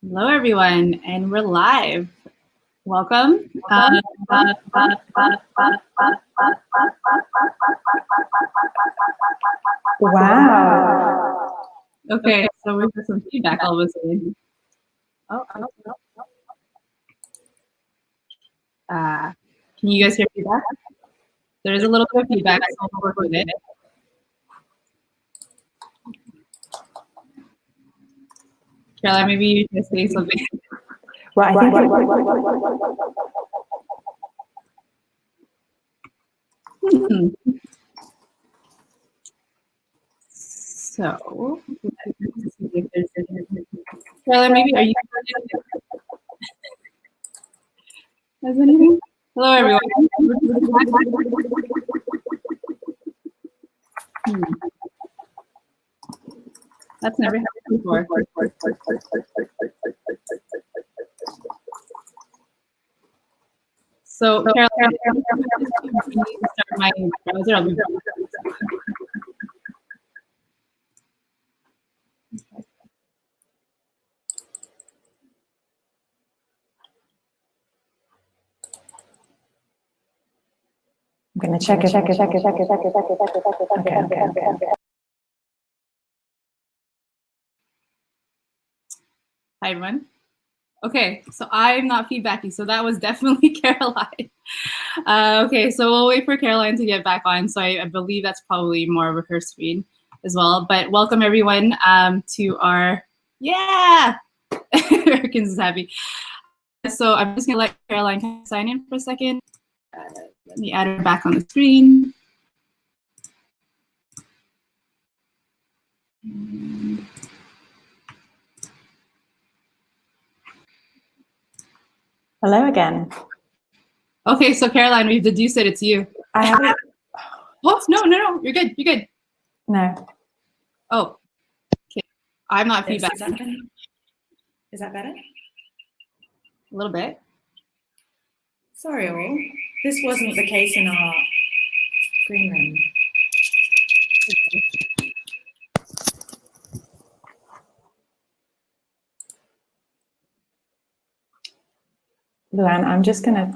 Hello, everyone, and we're live. Welcome. Wow. Okay, so we've got some feedback all of a sudden. Can you guys hear feedback? There is a little bit of feedback, so I'll work with it. Caroline, maybe you can say something. Well, I think So, Caroline, maybe are you? Has anything? Hello, everyone. That's never happened before. So, Caroline, start my browser. I'll be I'm going to check it. Okay. Hi, everyone. Okay, so I'm not feedbacking, so that was definitely Caroline. Okay, so we'll wait for Caroline to get back on. So I believe that's probably more of her screen as well. But welcome, everyone, to our, yeah, Erkins is happy. So I'm just going to let Caroline sign in for a second. Let me add her back on the screen. Hello again. Okay, so Caroline, we've deduced it. It's you. I have it. Oh, no. You're good. You're good. No. Oh, okay. I'm not feedback. Is that better? A little bit. Sorry, all. This wasn't the case in our green room. Luann, I'm just gonna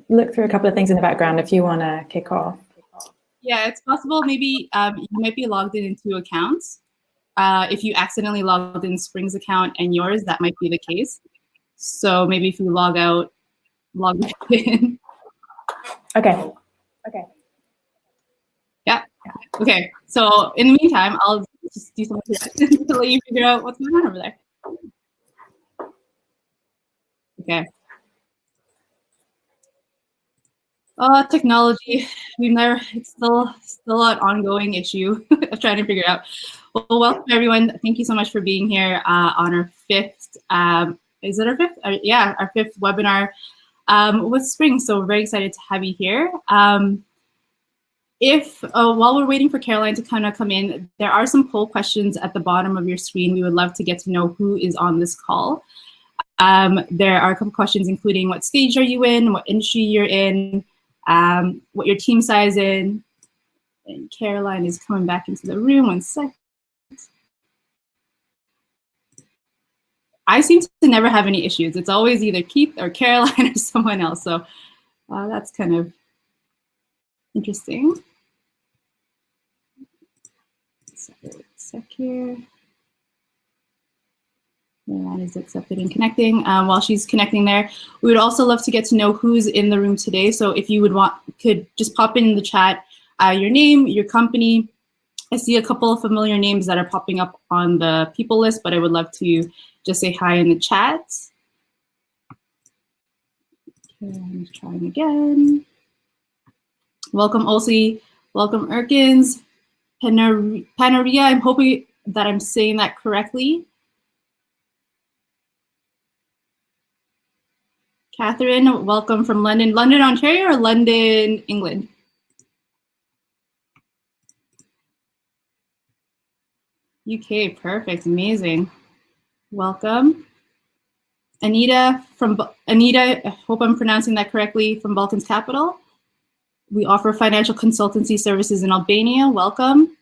look through a couple of things in the background if you want to kick off. Yeah, it's possible. Maybe you might be logged in two accounts. If you accidentally logged in Spring's account and yours, that might be the case. So maybe if you log out, log back in. Okay. Yeah. Okay. So in the meantime, I'll just do something to let you figure out what's going on over there. Okay. Technology. It's still an ongoing issue of trying to figure it out. Well, welcome everyone. Thank you so much for being here on our fifth. Is it our fifth? Yeah, our fifth webinar with Spring. So we're very excited to have you here. While we're waiting for Caroline to kind of come in, there are some poll questions at the bottom of your screen. We would love to get to know who is on this call. There are a couple questions, including what stage are you in, what industry you're in, what your team size is. And Caroline is coming back into the room. 1 sec. I seem to never have any issues. It's always either Keith or Caroline or someone else. So that's kind of interesting. Sec here. Caroline is accepted and connecting. While she's connecting there, we would also love to get to know who's in the room today. So if you could just pop in the chat your name, your company. I see a couple of familiar names that are popping up on the people list, but I would love to just say hi in the chat. Okay, I'm trying again. Welcome, Olsi. Welcome, Erkins. Panaria, I'm hoping that I'm saying that correctly. Catherine, welcome from London. London, Ontario, or London, England? UK, perfect, amazing. Welcome. Anita, I hope I'm pronouncing that correctly, from Balkans Capital. We offer financial consultancy services in Albania. Welcome.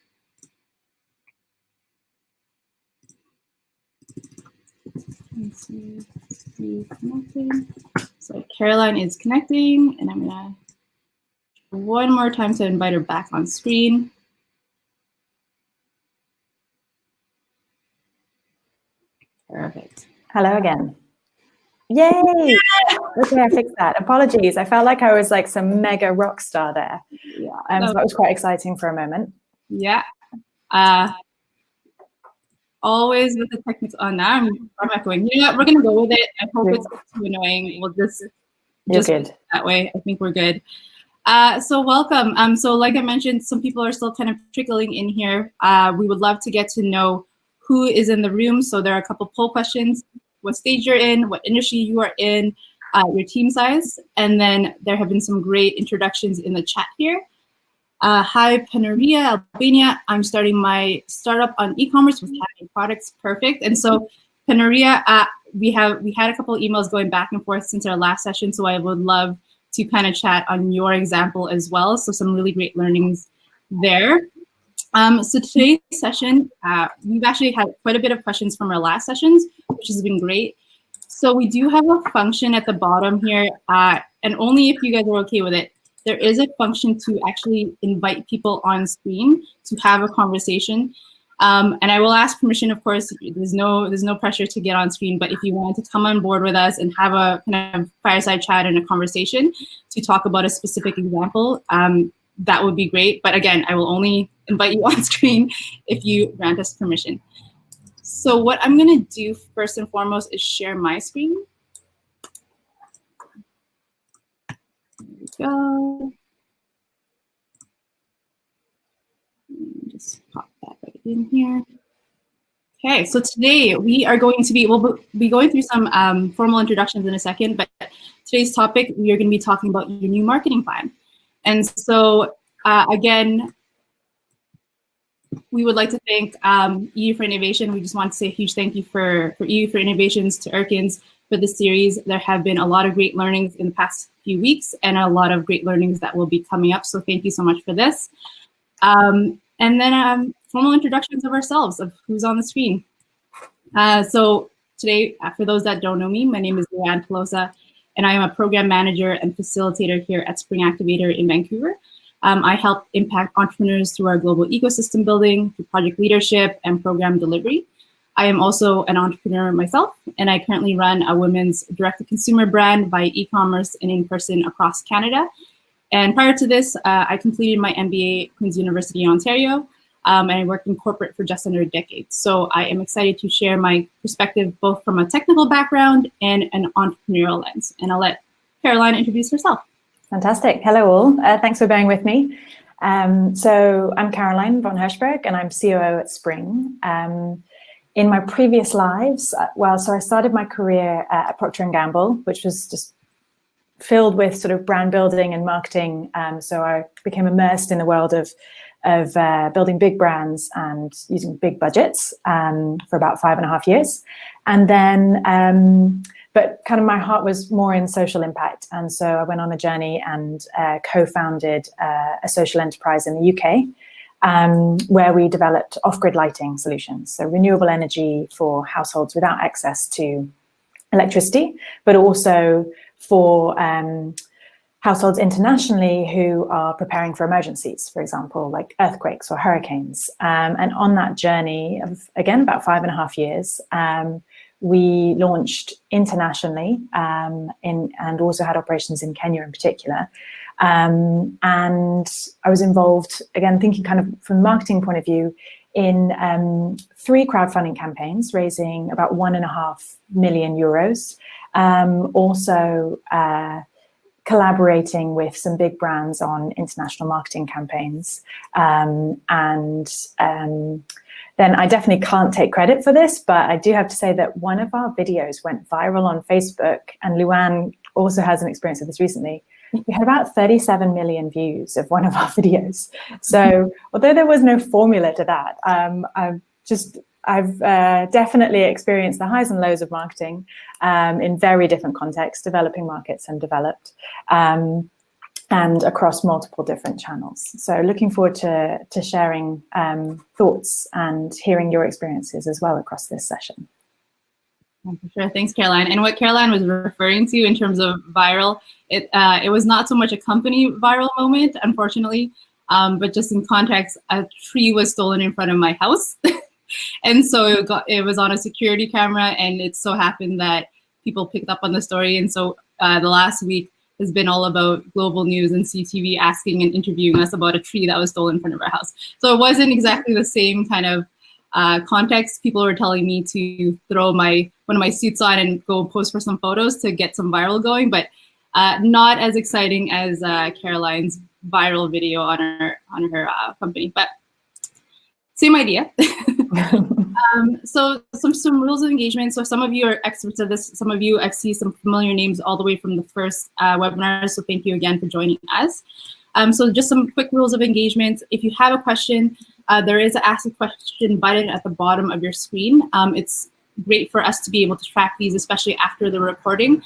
Let's see, connecting. So Caroline is connecting, and I'm gonna one more time to invite her back on screen. Perfect. Hello again. Yay! Okay, I fixed that. Apologies. I felt like I was like some mega rock star there. Yeah. So that was quite exciting for a moment. Yeah. Always with the technical. Oh, now I'm echoing. You know what? We're gonna go with it. I hope it's not too annoying. We'll just good. That way. I think we're good. So welcome. So like I mentioned, some people are still kind of trickling in here. We would love to get to know who is in the room. So there are a couple poll questions: what stage you're in, what industry you are in, your team size, and then there have been some great introductions in the chat here. Hi, Panaria, Albania. I'm starting my startup on e-commerce with having products. Perfect. And so, Panaria, we had a couple of emails going back and forth since our last session. So I would love to kind of chat on your example as well. So some really great learnings there. So today's session, we've actually had quite a bit of questions from our last sessions, which has been great. So we do have a function at the bottom here, and only if you guys are okay with it, there is a function to actually invite people on screen to have a conversation. And I will ask permission, of course. There's no pressure to get on screen, but if you wanted to come on board with us and have a kind of fireside chat and a conversation to talk about a specific example, that would be great. But again, I will only invite you on screen if you grant us permission. So what I'm gonna do first and foremost is share my screen. There we go. Just pop that right in here. Okay, so today we are going to we'll be going through some formal introductions in a second, but today's topic, we are going to be talking about your new marketing plan. And so again, we would like to thank EU for Innovation. We just want to say a huge thank you for EU for Innovations, to Erkins for this series. There have been a lot of great learnings in the past few weeks and a lot of great learnings that will be coming up. So thank you so much for this. And then formal introductions of ourselves, of who's on the screen. So today, for those that don't know me, my name is Leanne Pelosa, and I am a program manager and facilitator here at Spring Activator in Vancouver. I help impact entrepreneurs through our global ecosystem building, through project leadership and program delivery. I am also an entrepreneur myself, and I currently run a women's direct-to-consumer brand via e-commerce and in-person across Canada. And prior to this, I completed my MBA at Queen's University in Ontario, and I worked in corporate for just under a decade. So I am excited to share my perspective both from a technical background and an entrepreneurial lens. And I'll let Caroline introduce herself. Fantastic. Hello all. Thanks for bearing with me. So I'm Caroline von Hirschberg, and I'm COO at Spring. In my previous lives, so I started my career at Procter & Gamble, which was just filled with sort of brand building and marketing. So I became immersed in the world of building big brands and using big budgets for about 5.5 years. And then, but kind of my heart was more in social impact. And so I went on a journey and co-founded a social enterprise in the UK, where we developed off-grid lighting solutions. So renewable energy for households without access to electricity, but also for households internationally who are preparing for emergencies, for example, like earthquakes or hurricanes. And on that journey of, again, about 5.5 years, we launched internationally and also had operations in Kenya in particular. And I was involved, again, thinking kind of from a marketing point of view, in 3 crowdfunding campaigns, raising about 1.5 million euros. Also collaborating with some big brands on international marketing campaigns. Then I definitely can't take credit for this, but I do have to say that one of our videos went viral on Facebook, and Luann also has an experience with this recently. We had about 37 million views of one of our videos. So although there was no formula to that, I've definitely experienced the highs and lows of marketing in very different contexts, developing markets and developed, and across multiple different channels. So looking forward to sharing thoughts and hearing your experiences as well across this session. Yeah, for sure. Thanks, Caroline. And what Caroline was referring to in terms of viral, it was not so much a company viral moment, unfortunately, but just in context, a tree was stolen in front of my house. And so it was on a security camera, and it so happened that people picked up on the story. And so the last week has been all about global news and CTV asking and interviewing us about a tree that was stolen in front of our house. So it wasn't exactly the same kind of context. People were telling me to throw one of my suits on and go post for some photos to get some viral going, but not as exciting as Caroline's viral video on her company, but same idea. So some rules of engagement. So some of you are experts at this. Some of you, I see some familiar names all the way from the first webinar. So thank you again for joining us. So just some quick rules of engagement. If you have a question, there is an Ask a Question button at the bottom of your screen. It's great for us to be able to track these, especially after the recording,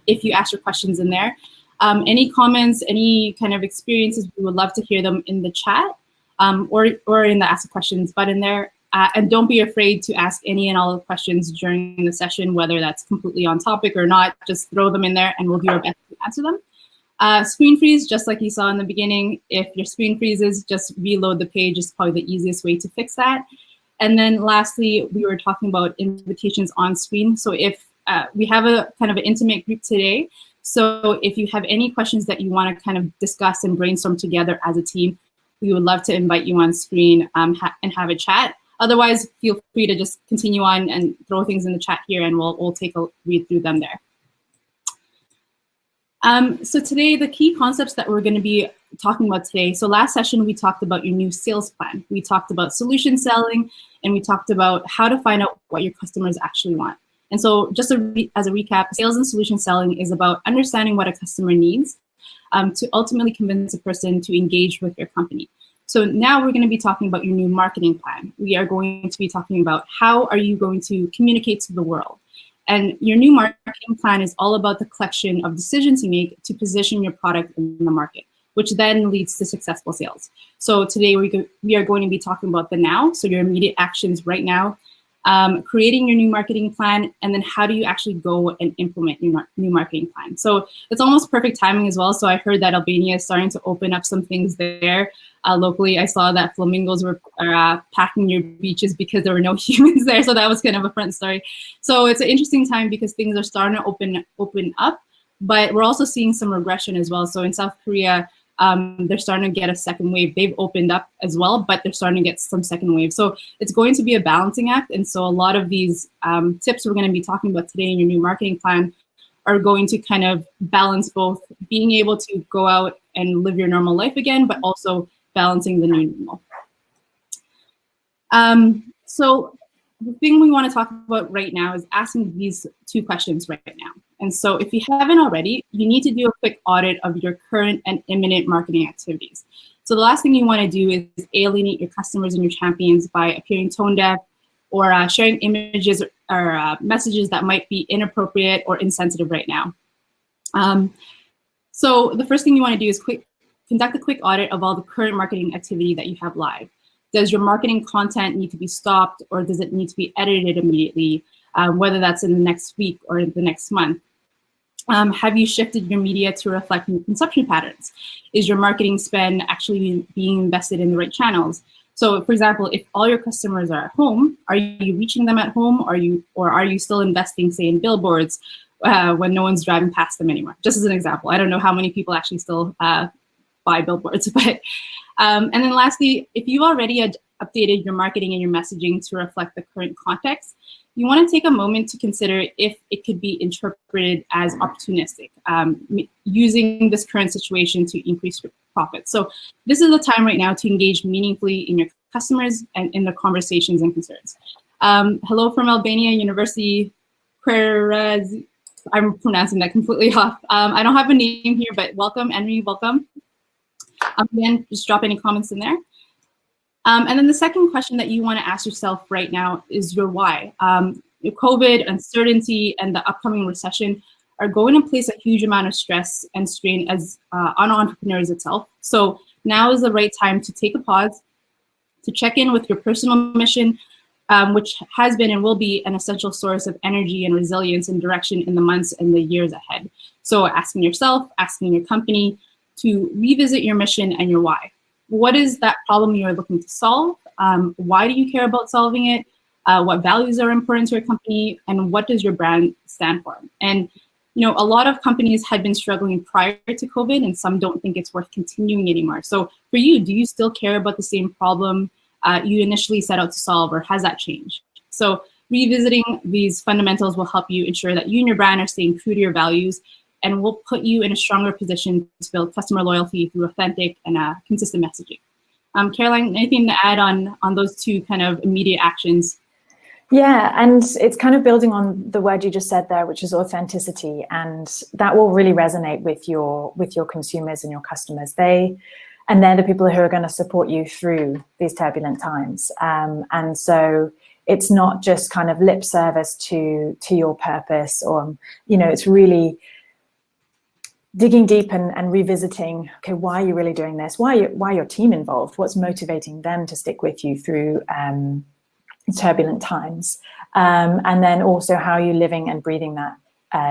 if you ask your questions in there. Any comments, any kind of experiences, we would love to hear them in the chat or in the Ask a Questions button there. And don't be afraid to ask any and all the questions during the session, whether that's completely on topic or not. Just throw them in there and we'll do our best to answer them. Screen freeze, just like you saw in the beginning, if your screen freezes, just reload the page is probably the easiest way to fix that. And then lastly, we were talking about invitations on screen. So if we have a kind of an intimate group today, so if you have any questions that you want to kind of discuss and brainstorm together as a team, we would love to invite you on screen and have a chat. Otherwise, feel free to just continue on and throw things in the chat here, and we'll take a read through them there. So today, the key concepts that we're going to be talking about today. So last session, we talked about your new sales plan. We talked about solution selling, and we talked about how to find out what your customers actually want. And so just as a recap, sales and solution selling is about understanding what a customer needs to ultimately convince a person to engage with your company. So now we're going to be talking about your new marketing plan. We are going to be talking about how are you going to communicate to the world. And your new marketing plan is all about the collection of decisions you make to position your product in the market, which then leads to successful sales. So today we are going to be talking about the now, so your immediate actions right now, creating your new marketing plan, and then how do you actually go and implement your new marketing plan. So it's almost perfect timing as well. So I heard that Albania is starting to open up some things there. Locally, I saw that flamingos were packing your beaches because there were no humans there. So that was kind of a front story. So it's an interesting time because things are starting to open up, but we're also seeing some regression as well. So in South Korea, they're starting to get a second wave. They've opened up as well, but they're starting to get some second wave. So it's going to be a balancing act. And so a lot of these tips we're going to be talking about today in your new marketing plan are going to kind of balance both being able to go out and live your normal life again, but also balancing the new normal. So the thing we want to talk about right now is asking these two questions right now. And so if you haven't already, you need to do a quick audit of your current and imminent marketing activities. So the last thing you want to do is alienate your customers and your champions by appearing tone deaf or sharing images or messages that might be inappropriate or insensitive right now. So the first thing you want to do is conduct a quick audit of all the current marketing activity that you have live. Does your marketing content need to be stopped, or does it need to be edited immediately, whether that's in the next week or the next month? Have you shifted your media to reflect new consumption patterns? Is your marketing spend actually being invested in the right channels? So for example, if all your customers are at home, are you reaching them at home? Or are you still investing, say, in billboards when no one's driving past them anymore? Just as an example, I don't know how many people actually still buy billboards, but and then lastly, if you already had updated your marketing and your messaging to reflect the current context, you want to take a moment to consider if it could be interpreted as opportunistic, using this current situation to increase your profits. So this is the time right now to engage meaningfully in your customers and in the conversations and concerns. Hello from Albania University. I'm pronouncing that completely off. I don't have a name here, but welcome, Henry, welcome. Again, just drop any comments in there. And then the second question that you want to ask yourself right now is your why. Your COVID, uncertainty, and the upcoming recession are going to place a huge amount of stress and strain on entrepreneurs itself. So now is the right time to take a pause, to check in with your personal mission, which has been and will be an essential source of energy and resilience and direction in the months and the years ahead. So asking yourself, asking your company to revisit your mission and your why. What is that problem you are looking to solve? Why do you care about solving it? What values are important to your company? And what does your brand stand for? And a lot of companies had been struggling prior to COVID, and some don't think it's worth continuing anymore. So for you, do you still care about the same problem you initially set out to solve, or has that changed? So revisiting these fundamentals will help you ensure that you and your brand are staying true to your values, and will put you in a stronger position to build customer loyalty through authentic and consistent messaging. Caroline, anything to add on those two kind of immediate actions? Yeah, and it's kind of building on the word you just said there, which is authenticity, and that will really resonate with your consumers and your customers. They're the people who are going to support you through these turbulent times. And so it's not just kind of lip service to your purpose, or it's really digging deep and revisiting, okay, why are you really doing this? Why your team involved? What's motivating them to stick with you through turbulent times? And then also how you're living and breathing that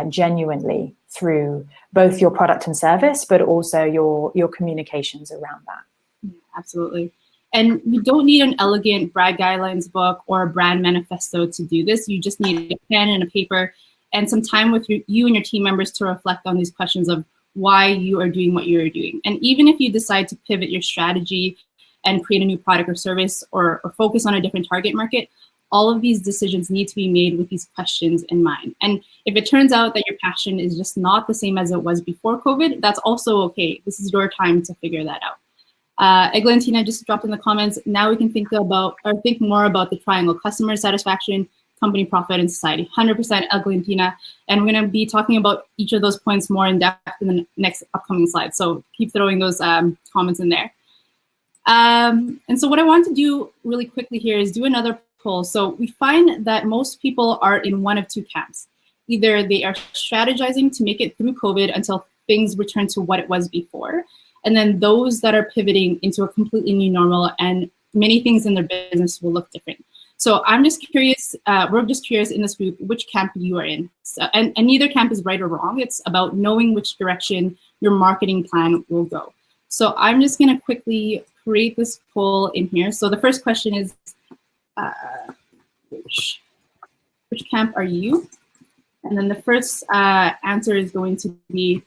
genuinely through both your product and service, but also your communications around that. Absolutely. And you don't need an elegant brand guidelines book or a brand manifesto to do this. You just need a pen and a paper and some time with you and your team members to reflect on these questions of why you are doing what you're doing. And even if you decide to pivot your strategy and create a new product or service, or focus on a different target market, all of these decisions need to be made with these questions in mind. And if it turns out that your passion is just not the same as it was before COVID, that's also okay. This is your time to figure that out. Eglantina just dropped in the comments, now we can think more about the triangle: customer satisfaction, company profit, and society. 100% Eglantina. And we're going to be talking about each of those points more in depth in the next upcoming slides. So keep throwing those comments in there. And so what I want to do really quickly here is do another poll. So we find that most people are in one of two camps. Either they are strategizing to make it through COVID until things return to what it was before, and then those that are pivoting into a completely new normal, and many things in their business will look different. So I'm just curious, we're just curious in this group, which camp you are in. So, and neither camp is right or wrong. It's about knowing which direction your marketing plan will go. So I'm just gonna quickly create this poll in here. So the first question is, which camp are you? And then the first answer is going to be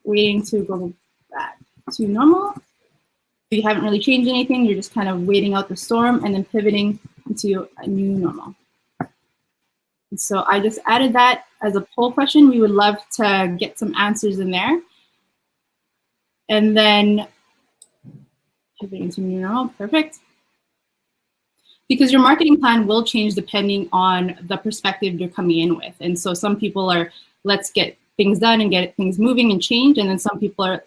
waiting to go back to normal. You haven't really changed anything. You're just kind of waiting out the storm and then pivoting into a new normal. And so I just added that as a poll question. We would love to get some answers in there. And then pivoting to new normal, perfect. Because your marketing plan will change depending on the perspective you're coming in with. And so some people are, let's get things done and get things moving and change. And then some people are,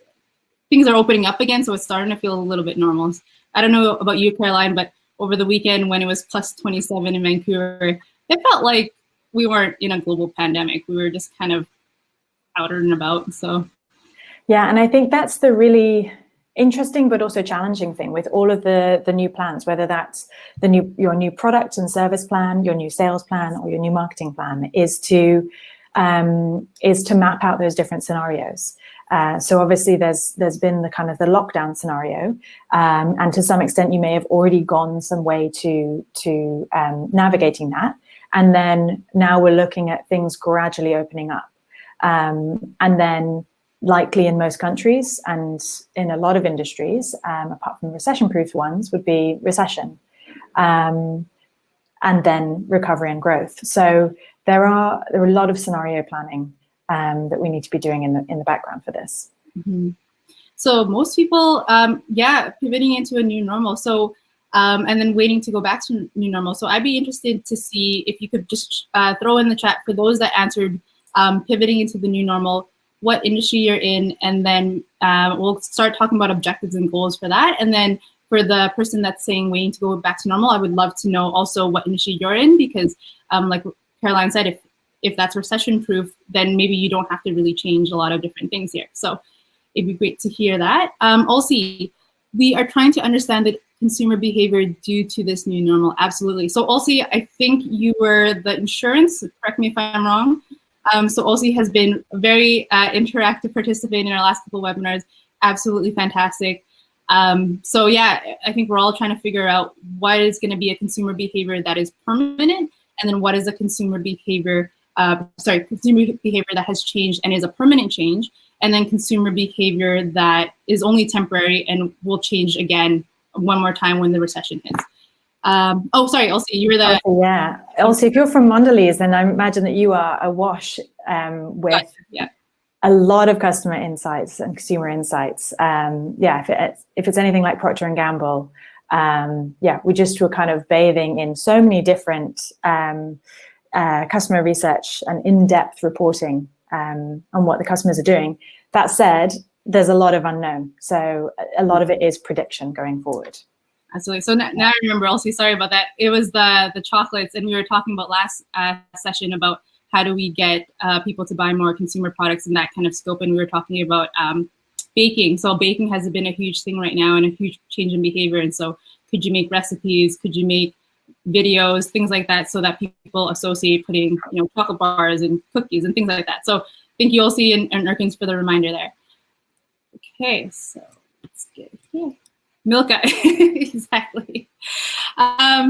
things are opening up again, so it's starting to feel a little bit normal. I don't know about you, Caroline, but over the weekend when it was plus 27 in Vancouver, it felt like we weren't in a global pandemic. We were just kind of out and about, so. Yeah, and I think that's the really interesting but also challenging thing with all of the new plans, whether that's your new product and service plan, your new sales plan, or your new marketing plan, is to map out those different scenarios. So obviously there's been the kind of the lockdown scenario, and to some extent you may have already gone some way to navigating that. And then now we're looking at things gradually opening up. And then likely in most countries and in a lot of industries, apart from recession-proof ones, would be recession, and then recovery and growth. So there are a lot of scenario planning that we need to be doing in the background for this. Mm-hmm. So most people, pivoting into a new normal. So and then waiting to go back to new normal. So I'd be interested to see if you could just throw in the chat for those that answered pivoting into the new normal, what industry you're in, and then we'll start talking about objectives and goals for that. And then for the person that's saying waiting to go back to normal, I would love to know also what industry you're in, because like Caroline said, if that's recession proof, then maybe you don't have to really change a lot of different things here. So it'd be great to hear that. Also, we are trying to understand the consumer behavior due to this new normal? Absolutely. So Olsi, I think you were the insurance, correct me if I'm wrong. So Olsi has been a very interactive participant in our last couple of webinars. Absolutely fantastic. So yeah, I think we're all trying to figure out what is going to be a consumer behavior that is permanent, and then what is a consumer behavior, consumer behavior that has changed and is a permanent change, and then consumer behavior that is only temporary and will change again one more time when the recession hits. Oh, sorry, Elsie, you were the... Yeah, Elsie, if you're from Mondelez, then I imagine that you are awash with a lot of customer insights and consumer insights. Yeah, if it's anything like Procter & Gamble, yeah, we just were kind of bathing in so many different customer research and in-depth reporting on what the customers are doing. That said, there's a lot of unknown. So a lot of it is prediction going forward. Absolutely. So now I remember, Elsie, sorry about that. It was the chocolates, and we were talking about last session about how do we get people to buy more consumer products in that kind of scope, and we were talking about baking. So baking has been a huge thing right now and a huge change in behavior, and so could you make recipes, could you make videos, things like that, so that people associate putting chocolate bars and cookies and things like that. So thank you, Elsie and Erkins, for the reminder there. Okay, so let's get here. Milka, exactly.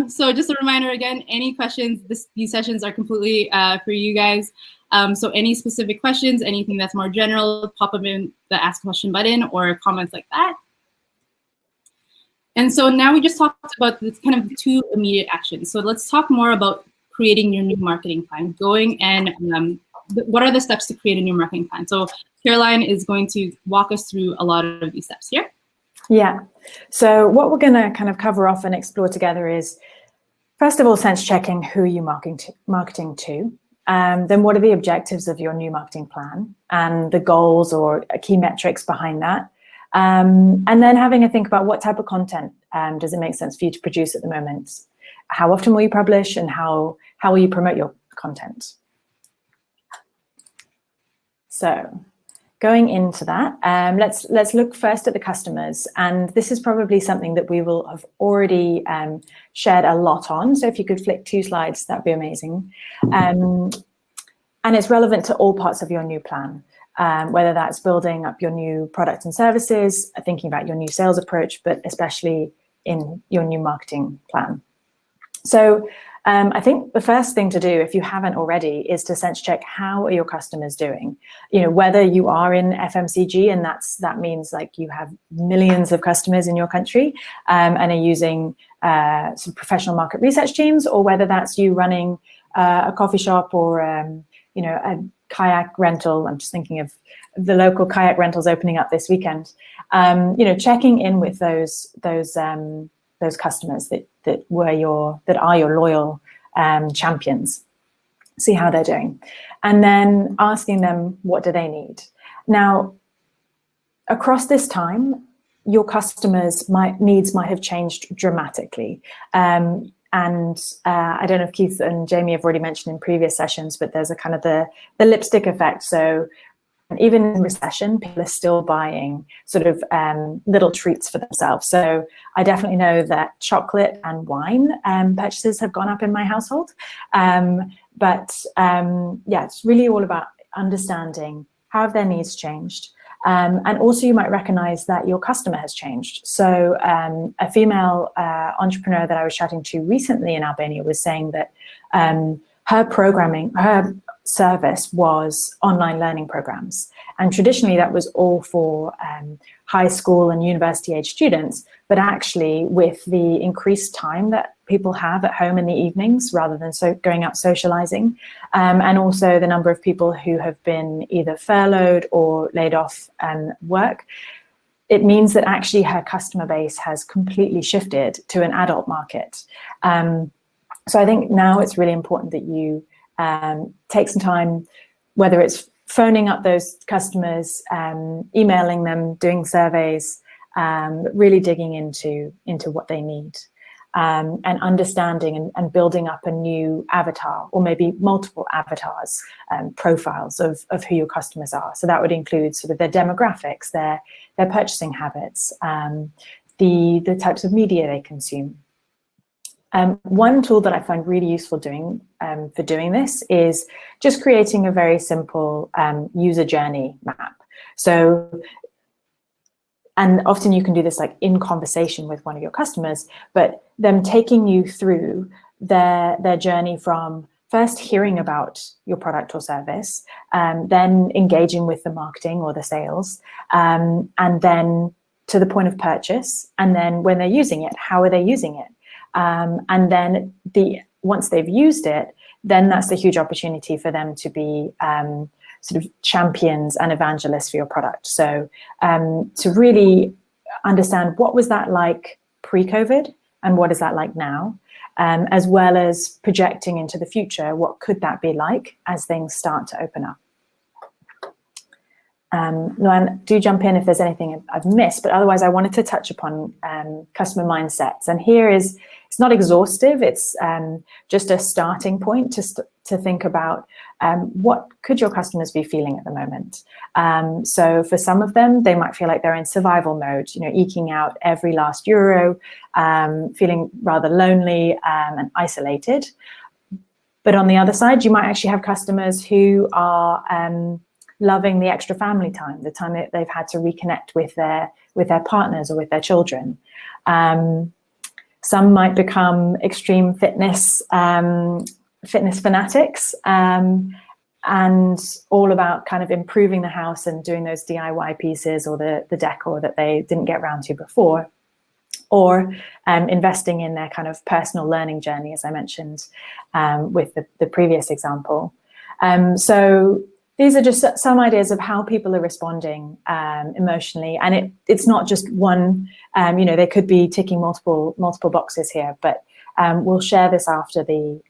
So just a reminder again, any questions, these sessions are completely for you guys. So any specific questions, anything that's more general, pop them in the ask question button or comments like that. And so now we just talked about this kind of two immediate actions. So let's talk more about creating your new marketing plan, going and what are the steps to create a new marketing plan? So Caroline is going to walk us through a lot of these steps here. Yeah. So what we're going to kind of cover off and explore together is, first of all, sense checking who you're marketing to. Then what are the objectives of your new marketing plan and the goals or key metrics behind that? And then having a think about what type of content does it make sense for you to produce at the moment? How often will you publish, and how will you promote your content? So going into that, let's look first at the customers, and this is probably something that we will have already shared a lot on. So if you could flick 2 slides, that'd be amazing. And it's relevant to all parts of your new plan, whether that's building up your new products and services, thinking about your new sales approach, but especially in your new marketing plan. So I think the first thing to do, if you haven't already, is to sense check how are your customers doing. Whether you are in FMCG, and that means like you have millions of customers in your country and are using some professional market research teams, or whether that's you running a coffee shop or a kayak rental. I'm just thinking of the local kayak rentals opening up this weekend. Checking in with those customers that are your loyal champions. See how they're doing, and then asking them, what do they need? Now, across this time, your customers' needs might have changed dramatically. And I don't know if Keith and Jamie have already mentioned in previous sessions, but there's a kind of the lipstick effect. So even in recession, people are still buying sort of little treats for themselves. So I definitely know that chocolate and wine purchases have gone up in my household. But it's really all about understanding how have their needs changed. And also you might recognize that your customer has changed. So a female entrepreneur that I was chatting to recently in Albania was saying that her service was online learning programs. And traditionally that was all for high school and university age students, but actually with the increased time that people have at home in the evenings rather than going out socializing, and also the number of people who have been either furloughed or laid off work, it means that actually her customer base has completely shifted to an adult market. So I think now it's really important that you take some time, whether it's phoning up those customers, emailing them, doing surveys, really digging into what they need, and understanding and building up a new avatar, or maybe multiple avatars, profiles of who your customers are. So that would include sort of their demographics, their purchasing habits, the types of media they consume. One tool that I find really useful for doing this is just creating a very simple user journey map. So, and often you can do this like in conversation with one of your customers, but them taking you through their journey from first hearing about your product or service, then engaging with the marketing or the sales, and then to the point of purchase. And then when they're using it, how are they using it? And then once they've used it, then that's the huge opportunity for them to be sort of champions and evangelists for your product. So to really understand what was that like pre-COVID and what is that like now, as well as projecting into the future, what could that be like as things start to open up. Luan, do jump in if there's anything I've missed, but otherwise I wanted to touch upon customer mindsets. And here it's not exhaustive, it's just a starting point to think about what could your customers be feeling at the moment. So for some of them, they might feel like they're in survival mode, eking out every last euro, feeling rather lonely and isolated. But on the other side, you might actually have customers who are loving the extra family time, the time that they've had to reconnect with their partners or with their children. Some might become extreme fitness fanatics, and all about kind of improving the house and doing those DIY pieces or the decor that they didn't get around to before, or investing in their kind of personal learning journey, as I mentioned with the previous example. So these are just some ideas of how people are responding emotionally, and it's not just one. They could be ticking multiple boxes here, but we'll share this after the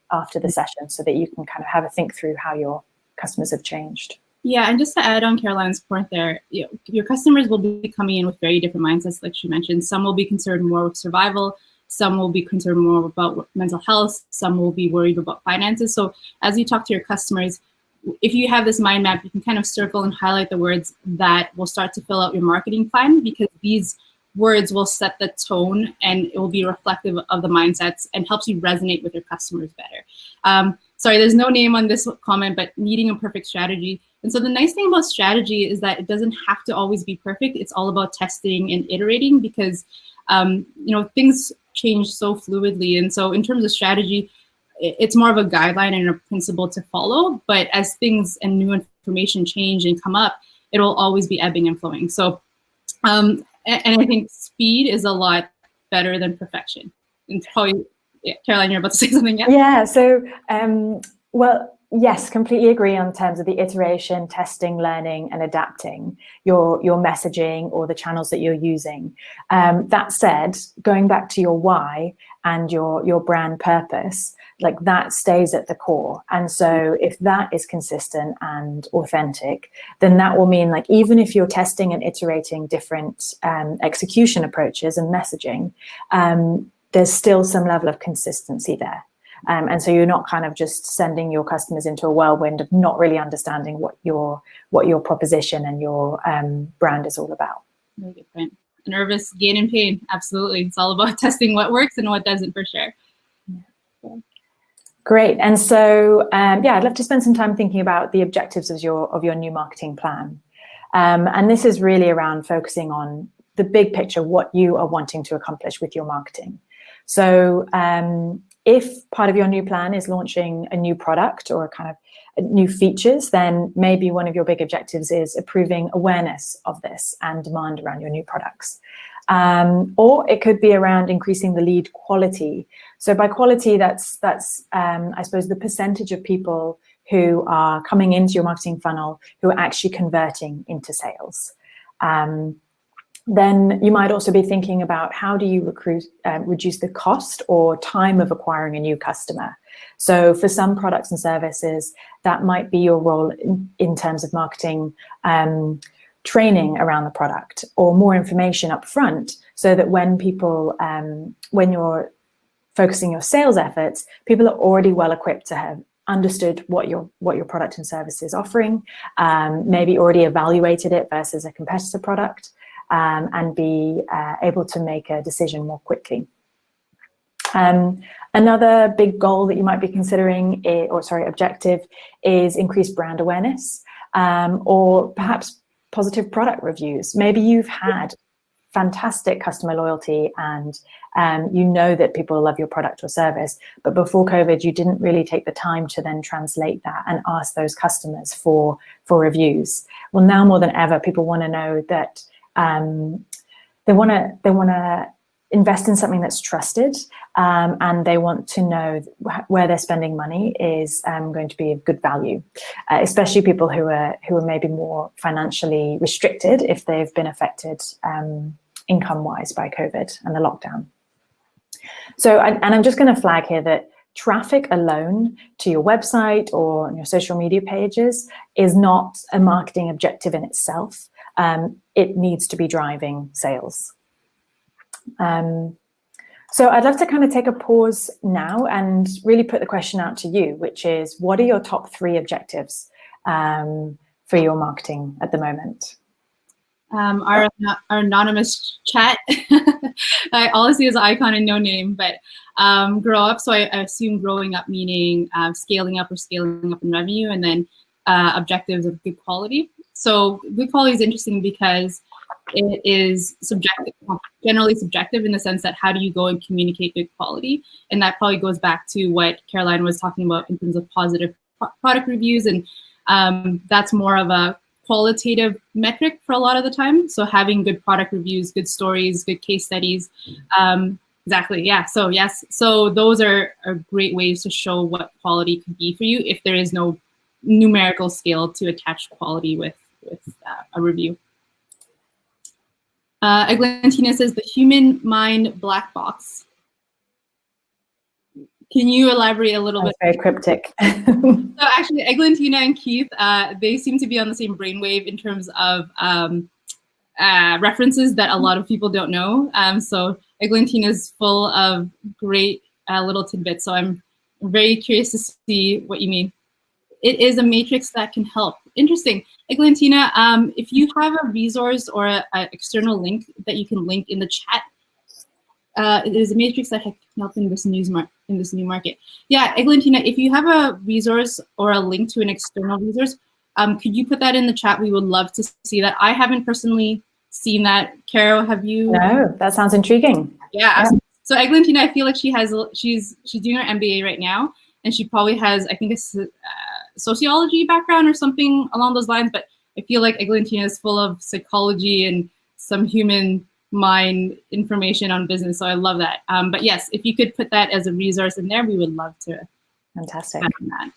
session so that you can kind of have a think through how your customers have changed. Yeah, and just to add on Caroline's point there, your customers will be coming in with very different mindsets, like she mentioned. Some will be concerned more with survival. Some will be concerned more about mental health. Some will be worried about finances. So as you talk to your customers, if you have this mind map, you can kind of circle and highlight the words that will start to fill out your marketing plan, because these words will set the tone and it will be reflective of the mindsets and helps you resonate with your customers better. Sorry, there's no name on this comment, but needing a perfect strategy. And so the nice thing about strategy is that it doesn't have to always be perfect. It's all about testing and iterating, because things change so fluidly. And so in terms of strategy, it's more of a guideline and a principle to follow, but as things and new information change and come up, it'll always be ebbing and flowing. So, and I think speed is a lot better than perfection. And probably, Caroline, you're about to say something, yeah? Yeah, so, well, yes, completely agree on terms of the iteration, testing, learning, and adapting your messaging or the channels that you're using. That said, going back to your why and your brand purpose, like that stays at the core. And so if that is consistent and authentic, then that will mean like, even if you're testing and iterating different execution approaches and messaging, there's still some level of consistency there. And so you're not kind of just sending your customers into a whirlwind of not really understanding what your proposition and your brand is all about. Really good point. Nervous, gain, and pain. Absolutely. It's all about testing what works and what doesn't, for sure. Yeah. Great. And so, I'd love to spend some time thinking about the objectives of your new marketing plan. And this is really around focusing on the big picture, what you are wanting to accomplish with your marketing. So if part of your new plan is launching a new product or kind of new features, then maybe one of your big objectives is improving awareness of this and demand around your new products. Or it could be around increasing the lead quality. So by quality, that's I suppose the percentage of people who are coming into your marketing funnel who are actually converting into sales. Then you might also be thinking about how do you reduce the cost or time of acquiring a new customer. So for some products and services, that might be your role in terms of marketing, training around the product or more information up front, so that when people, when you're focusing your sales efforts, people are already well equipped to have understood what your product and service is offering, maybe already evaluated it versus a competitor product. and be able to make a decision more quickly. Another big goal that you might be considering, objective, is increased brand awareness, or perhaps positive product reviews. Maybe you've had fantastic customer loyalty and you know that people love your product or service, but before COVID, you didn't really take the time to then translate that and ask those customers for reviews. Well, now more than ever, people want to know that they want to invest in something that's trusted, and they want to know where they're spending money is going to be of good value, especially people who are maybe more financially restricted if they've been affected income-wise by COVID and the lockdown. So, and I'm just going to flag here that traffic alone to your website or on your social media pages is not a marketing objective in itself. It needs to be driving sales. So I'd love to kind of take a pause now and really put the question out to you, which is, what are your top 3 objectives for your marketing at the moment? Our anonymous chat. All I see is an icon and no name, but grow up. So I assume growing up meaning scaling up in revenue, and then objectives of good quality. So good quality is interesting because it is subjective, generally subjective, in the sense that how do you go and communicate good quality? And that probably goes back to what Caroline was talking about in terms of positive product reviews. And that's more of a qualitative metric for a lot of the time. So having good product reviews, good stories, good case studies. Exactly, yeah. So yes, so those are great ways to show what quality could be for you if there is no numerical scale to attach quality with a review. Eglantina says, the human mind black box. Can you elaborate a little bit? Very cryptic. So actually, Eglantina and Keith, they seem to be on the same brainwave in terms of references that a lot of people don't know. So Eglantina is full of great little tidbits. So I'm very curious to see what you mean. It is a matrix that can help. Interesting. Eglantina, if you have a resource or an external link that you can link in the chat, it is a matrix that can help in this new market. Yeah, Eglantina, if you have a resource or a link to an external resource, could you put that in the chat? We would love to see that. I haven't personally seen that. Caro, have you? No, that sounds intriguing. Yeah. So Eglantina, I feel like she's doing her MBA right now, and she probably has, I think, a sociology background or something along those lines. But I feel like Eglantina is full of psychology and some human mind information on business. So I love that. But yes, if you could put that as a resource in there, we would love to. Fantastic. That.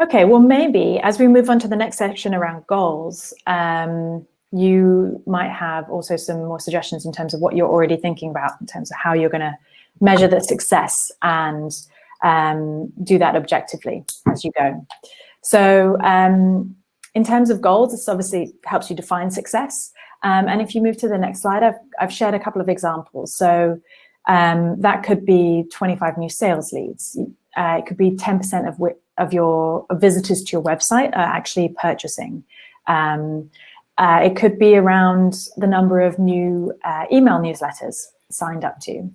Okay, well, maybe as we move on to the next section around goals, you might have also some more suggestions in terms of what you're already thinking about in terms of how you're going to measure the success and do that objectively as you go. So in terms of goals, this obviously helps you define success. And if you move to the next slide, I've shared a couple of examples. So that could be 25 new sales leads. It could be 10% of your visitors to your website are actually purchasing. It could be around the number of new email newsletters signed up to,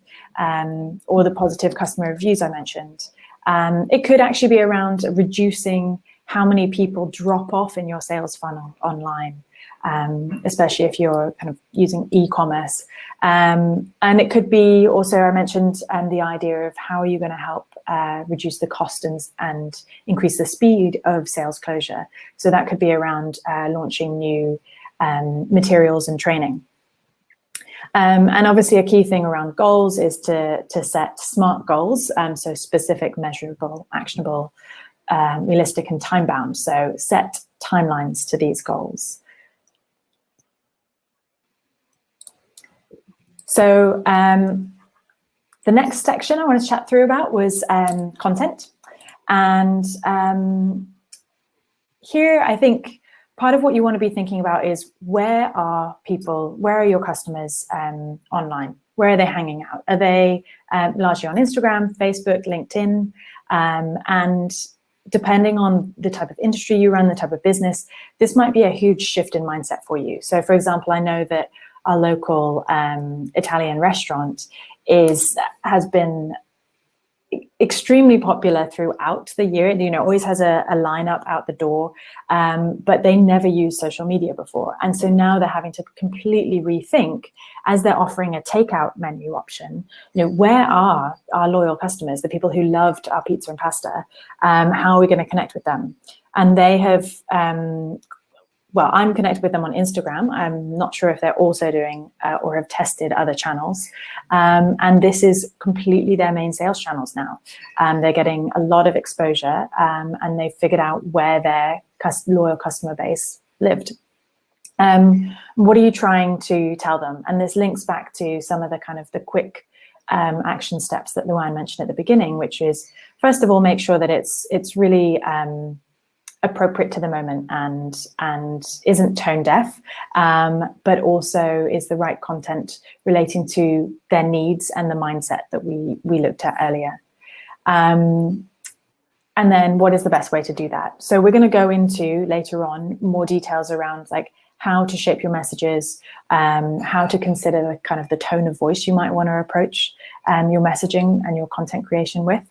or the positive customer reviews I mentioned. It could actually be around reducing how many people drop off in your sales funnel online, especially if you're kind of using e-commerce. And it could be also, I mentioned the idea of how are you going to help reduce the cost and increase the speed of sales closure. So that could be around launching new materials and training. And obviously a key thing around goals is to set SMART goals, so specific, measurable, actionable, realistic, and time-bound. So set timelines to these goals. So the next section I want to chat through about was content. And here I think part of what you want to be thinking about is where are your customers online? Where are they hanging out? Are they largely on Instagram, Facebook, LinkedIn? And depending on the type of industry you run, the type of business, this might be a huge shift in mindset for you. So for example, I know that our local Italian restaurant has been extremely popular throughout the year. You know, always has a lineup out the door, but they never used social media before. And so now they're having to completely rethink, as they're offering a takeout menu option, you know, where are our loyal customers, the people who loved our pizza and pasta? How are we going to connect with them? And they have, well, I'm connected with them on Instagram. I'm not sure if they're also doing or have tested other channels. And this is completely their main sales channels now. They're getting a lot of exposure, and they've figured out where their loyal customer base lived. What are you trying to tell them? And this links back to some of the kind of the quick action steps that Luann mentioned at the beginning, which is, first of all, make sure that it's really appropriate to the moment and isn't tone deaf, but also is the right content relating to their needs and the mindset that we looked at earlier. And then what is the best way to do that? So we're going to go into later on more details around like how to shape your messages, how to consider the kind of the tone of voice you might want to approach your messaging and your content creation with.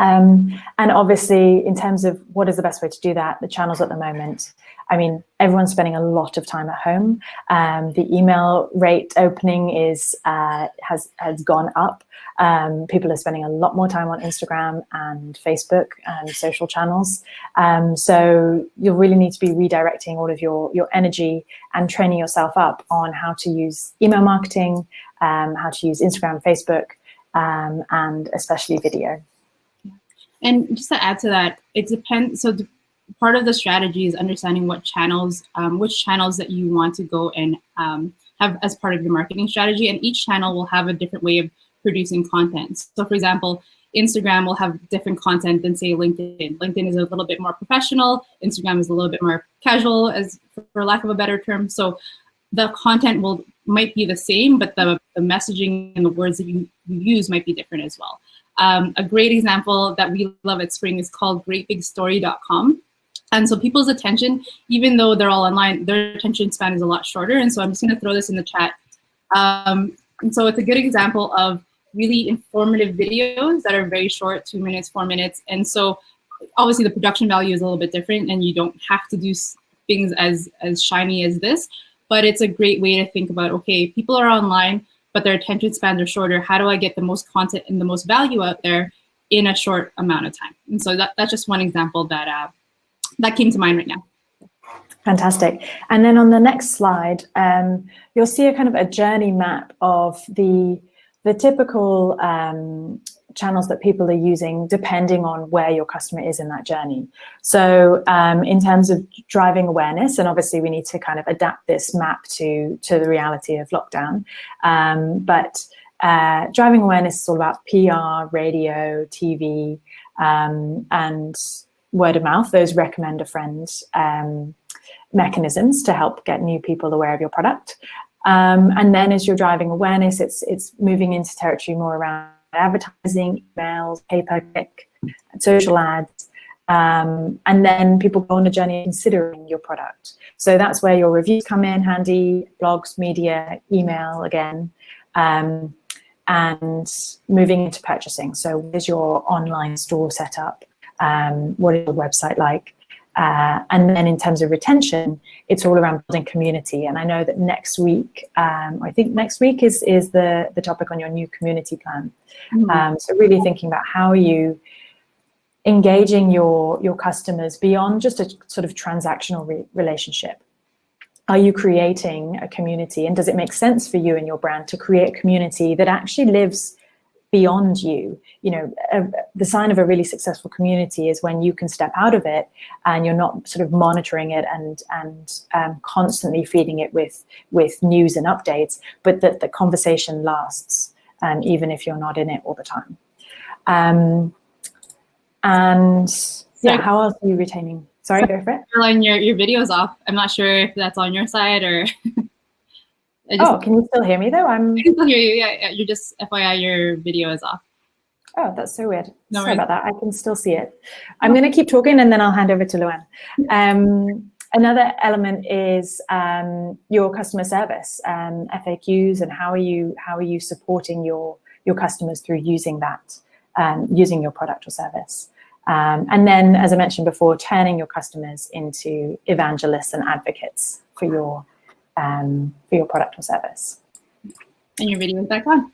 And obviously, in terms of what is the best way to do that, the channels at the moment, I mean, everyone's spending a lot of time at home. The email rate opening has gone up. People are spending a lot more time on Instagram and Facebook and social channels. So you'll really need to be redirecting all of your energy and training yourself up on how to use email marketing, how to use Instagram, Facebook, and especially video. And just to add to that, it depends. So part of the strategy is understanding which channels that you want to go and have as part of your marketing strategy. And each channel will have a different way of producing content. So for example, Instagram will have different content than say LinkedIn. LinkedIn is a little bit more professional. Instagram is a little bit more casual, as for lack of a better term. So the content might be the same, but the messaging and the words that you use might be different as well. A great example that we love at Spring is called greatbigstory.com. And so people's attention, even though they're all online, their attention span is a lot shorter. And so I'm just going to throw this in the chat. And so it's a good example of really informative videos that are very short, 2 minutes, 4 minutes. And so obviously the production value is a little bit different and you don't have to do things as shiny as this, but it's a great way to think about, okay, people are online, but their attention spans are shorter. How do I get the most content and the most value out there in a short amount of time? And so that's just one example that came to mind right now. Fantastic. And then on the next slide, you'll see a kind of a journey map of the typical channels that people are using depending on where your customer is in that journey. So in terms of driving awareness, and obviously we need to kind of adapt this map to the reality of lockdown, but driving awareness is all about PR, radio, TV, and word of mouth, those recommend a friend mechanisms to help get new people aware of your product. And then as you're driving awareness, it's moving into territory more around advertising, emails, pay-per-click, social ads, and then people go on a journey considering your product. So that's where your reviews come in handy, blogs, media, email again, and moving into purchasing. So what is your online store set up? What is your website like? And then in terms of retention, it's all around building community. And I know that next week, I think next week is the topic on your new community plan. Mm-hmm. So really thinking about how you engaging your customers beyond just a sort of transactional relationship. Are you creating a community? And does it make sense for you and your brand to create a community that actually lives beyond you? You know, the sign of a really successful community is when you can step out of it and you're not sort of monitoring it and constantly feeding it with news and updates, but that the conversation lasts, even if you're not in it all the time. And yeah, how else are you retaining? Sorry, go for it. Caroline, your video's off. I'm not sure if that's on your side or. Oh, can you still hear me though? I can still hear you. Yeah, you're just FYI, your video is off. Oh, that's so weird. No Sorry worries. about that. I can still see it. I'm going to keep talking and then I'll hand over to Luann. Another element is your customer service, FAQs, and how are you supporting your customers through using that, using your product or service. And then, as I mentioned before, turning your customers into evangelists and advocates for your product or service. And your video is back on.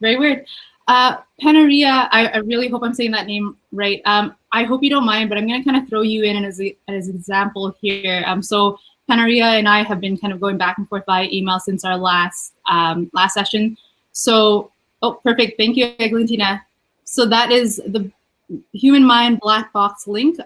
Very weird. Panaria, I really hope I'm saying that name right. I hope you don't mind, but I'm going to kind of throw you in as an example here. So Panaria and I have been kind of going back and forth via email since our last session. So, oh, perfect. Thank you, Eglantina. So that is the Human Mind Black Box link.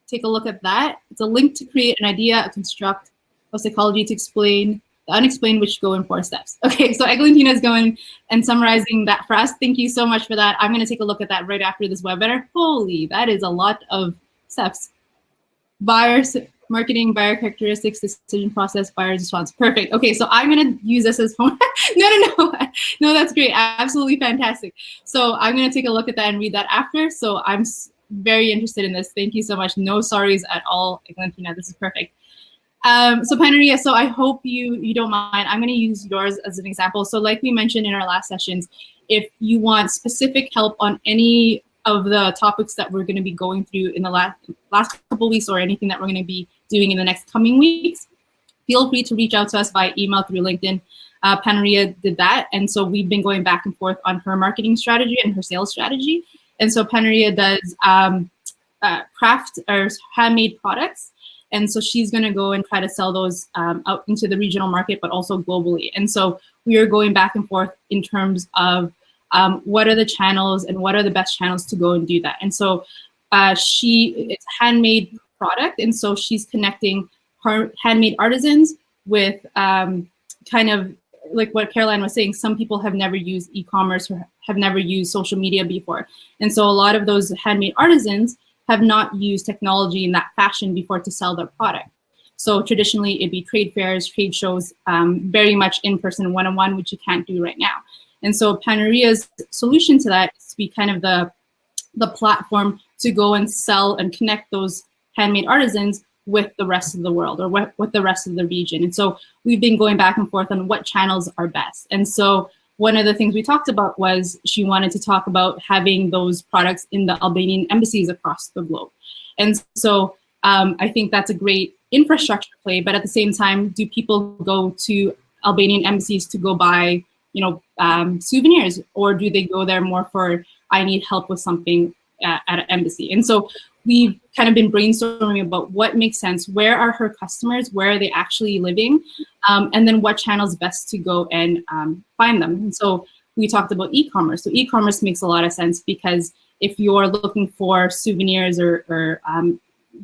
Take a look at that. It's a link to create an idea, a construct of psychology to explain the unexplained, which go in 4 steps. Okay, so Eglantina is going and summarizing that for us. Thank you so much for that. I'm going to take a look at that right after this webinar. Holy, that is a lot of steps. Buyers, marketing, buyer characteristics, decision process, buyer's response. Perfect. Okay, so I'm going to use this as no, that's great. Absolutely fantastic. So I'm going to take a look at that and read that after. So I'm very interested in this. Thank you so much. No sorries at all, Eglantina. This is perfect. So Panaria, so I hope you don't mind. I'm going to use yours as an example. So like we mentioned in our last sessions, if you want specific help on any of the topics that we're going to be going through in the last couple of weeks, or anything that we're going to be doing in the next coming weeks, feel free to reach out to us by email, through LinkedIn. Panaria did that. And so we've been going back and forth on her marketing strategy and her sales strategy. And so Panaria does craft or handmade products. And so she's going to go and try to sell those out into the regional market, but also globally. And so we are going back and forth in terms of what are the channels and what are the best channels to go and do that. And so it's a handmade product. And so she's connecting her handmade artisans with kind of like what Caroline was saying, some people have never used e-commerce or have never used social media before. And so a lot of those handmade artisans have not used technology in that fashion before to sell their product. So traditionally, it'd be trade fairs, trade shows, very much in-person, one-on-one, which you can't do right now. And so Panaria's solution to that is to be kind of the platform to go and sell and connect those handmade artisans with the rest of the world, or with the rest of the region. And so we've been going back and forth on what channels are best. And so one of the things we talked about was she wanted to talk about having those products in the Albanian embassies across the globe. And so I think that's a great infrastructure play, but at the same time, do people go to Albanian embassies to go buy, souvenirs, or do they go there more for, I need help with something at an embassy? And so we've kind of been brainstorming about what makes sense, where are her customers, where are they actually living, and then what channels best to go and find them. And so we talked about e-commerce. So e-commerce makes a lot of sense, because if you're looking for souvenirs or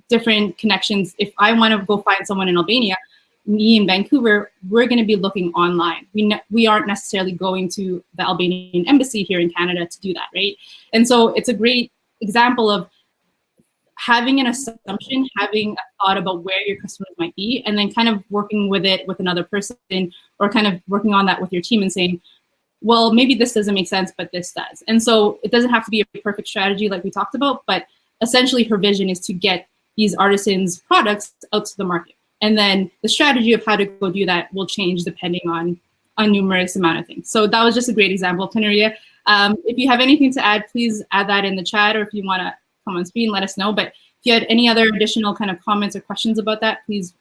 different connections, if I want to go find someone in Albania, me in Vancouver, we're going to be looking online. We aren't necessarily going to the Albanian embassy here in Canada to do that, right? And so it's a great example of having an assumption, having a thought about where your customers might be, and then kind of working with it with another person, or kind of working on that with your team and saying, well, maybe this doesn't make sense, but this does. And so it doesn't have to be a perfect strategy like we talked about, but essentially her vision is to get these artisans' products out to the market. And then the strategy of how to go do that will change depending on numerous amount of things. So that was just a great example, Panaria. If you have anything to add, please add that in the chat, or if you want to come on screen, let us know. But if you had any other additional kind of comments or questions about that, please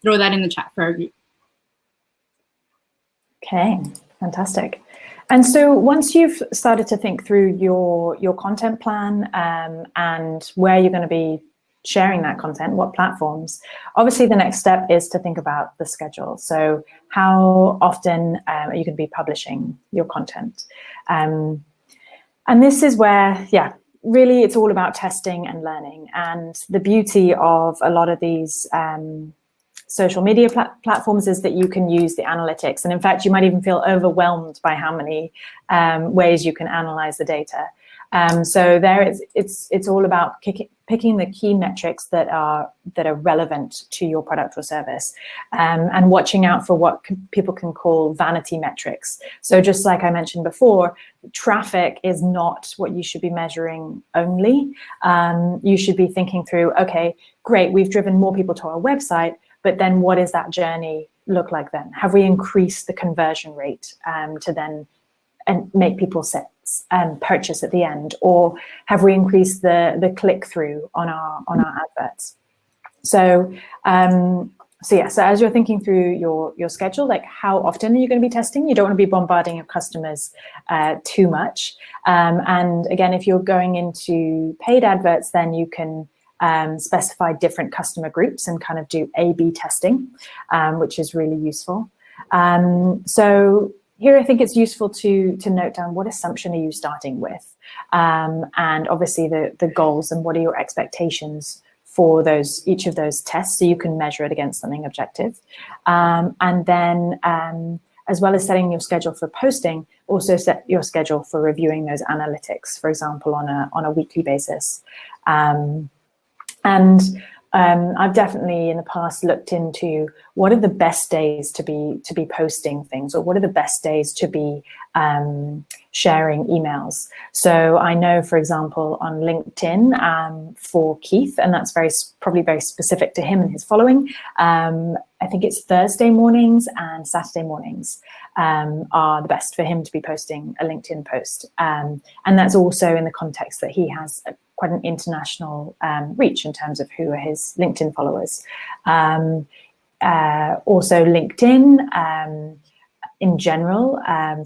throw that in the chat for our group. Okay, fantastic. And so once you've started to think through your content plan and where you're going to be sharing that content, what platforms, obviously the next step is to think about the schedule. So how often are you going to be publishing your content? And this is where, really it's all about testing and learning. And the beauty of a lot of these social media platforms is that you can use the analytics. And in fact, you might even feel overwhelmed by how many ways you can analyze the data. So there it's all about picking the key metrics that are relevant to your product or service, and watching out for what people can call vanity metrics. So just like I mentioned before, traffic is not what you should be measuring only. You should be thinking through, okay, great, we've driven more people to our website, but then what does that journey look like then? Have we increased the conversion rate to then and make people purchase at the end, or have we increased the click-through on our adverts? So so as you're thinking through your schedule, like how often are you going to be testing? You don't want to be bombarding your customers too much. And again, if you're going into paid adverts, then you can specify different customer groups and kind of do A/B testing, which is really useful. So here, I think it's useful to note down what assumption are you starting with, and obviously the goals and what are your expectations for each of those tests, so you can measure it against something objective. And then, as well as setting your schedule for posting, also set your schedule for reviewing those analytics, for example, on a weekly basis. I've definitely in the past looked into what are the best days to be posting things, or what are the best days to be sharing emails. So I know, for example, on LinkedIn for Keith, and that's probably very specific to him and his following, I think it's Thursday mornings and Saturday mornings are the best for him to be posting a LinkedIn post. And that's also in the context that he has quite an international reach in terms of who are his LinkedIn followers. Also LinkedIn in general,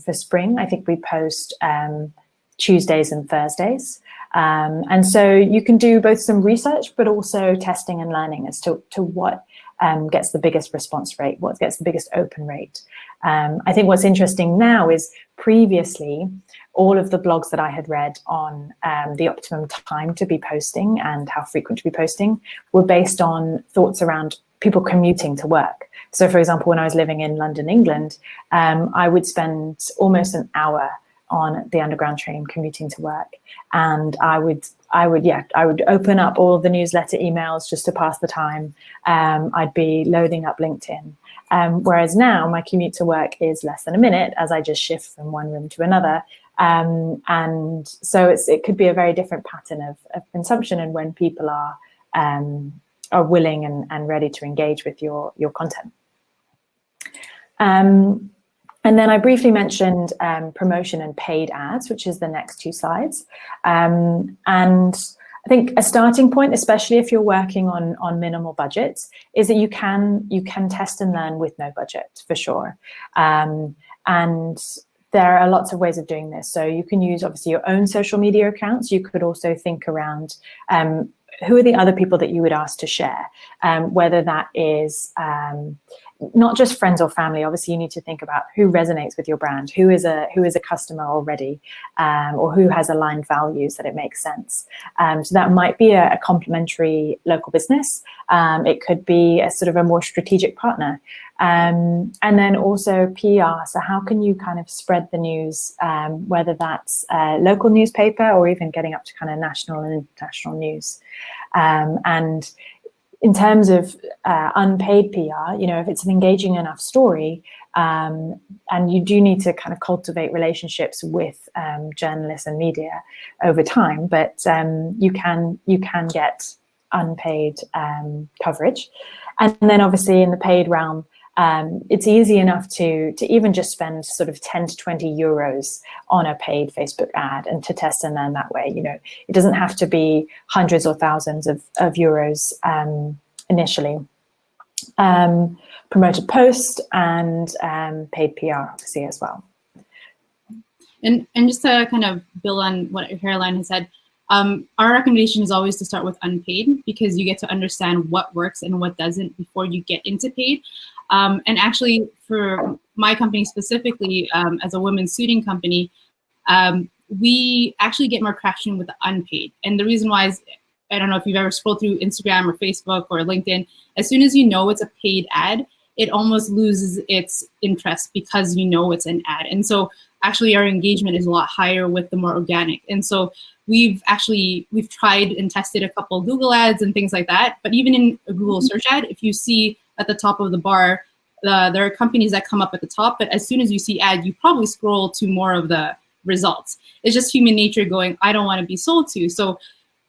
for spring, I think we post Tuesdays and Thursdays. And so you can do both some research, but also testing and learning as to what gets the biggest response rate, what gets the biggest open rate. I think what's interesting now is previously, all of the blogs that I had read on the optimum time to be posting and how frequent to be posting were based on thoughts around people commuting to work. So for example, when I was living in London, England, I would spend almost an hour on the Underground train commuting to work. And I would open up all of the newsletter emails just to pass the time. I'd be loading up LinkedIn. Whereas now my commute to work is less than a minute as I just shift from one room to another. And so it could be a very different pattern of consumption, and when people are willing and ready to engage with your content. And then I briefly mentioned promotion and paid ads, which is the next two slides. And I think a starting point, especially if you're working on minimal budgets, is that you can test and learn with no budget, for sure. And there are lots of ways of doing this. So you can use, obviously, your own social media accounts. You could also think around who are the other people that you would ask to share, whether that is not just friends or family. Obviously, you need to think about who resonates with your brand, who is a customer already, or who has aligned values that it makes sense. So that might be a complementary local business. It could be a sort of a more strategic partner. And then also PR. So how can you kind of spread the news, whether that's a local newspaper or even getting up to kind of national and international news. And in terms of unpaid PR, if it's an engaging enough story, and you do need to kind of cultivate relationships with journalists and media over time, but you can get unpaid coverage. And then obviously in the paid realm, it's easy enough to even just spend sort of 10 to 20 euros on a paid Facebook ad and to test and learn that way. It doesn't have to be hundreds or thousands of euros initially. Promoted post and paid PR, obviously, as well. And just to kind of build on what Caroline has said, our recommendation is always to start with unpaid, because you get to understand what works and what doesn't before you get into paid. And actually, for my company specifically, as a women's suiting company, we actually get more traction with the unpaid. And the reason why is, I don't know if you've ever scrolled through Instagram or Facebook or LinkedIn, as soon as you know it's a paid ad, it almost loses its interest because you know it's an ad. And so actually our engagement is a lot higher with the more organic. And so we've tried and tested a couple of Google ads and things like that. But even in a Google search ad, if you see at the top of the bar, there are companies that come up at the top, but as soon as you see ad, you probably scroll to more of the results. It's just human nature going, I don't want to be sold to. So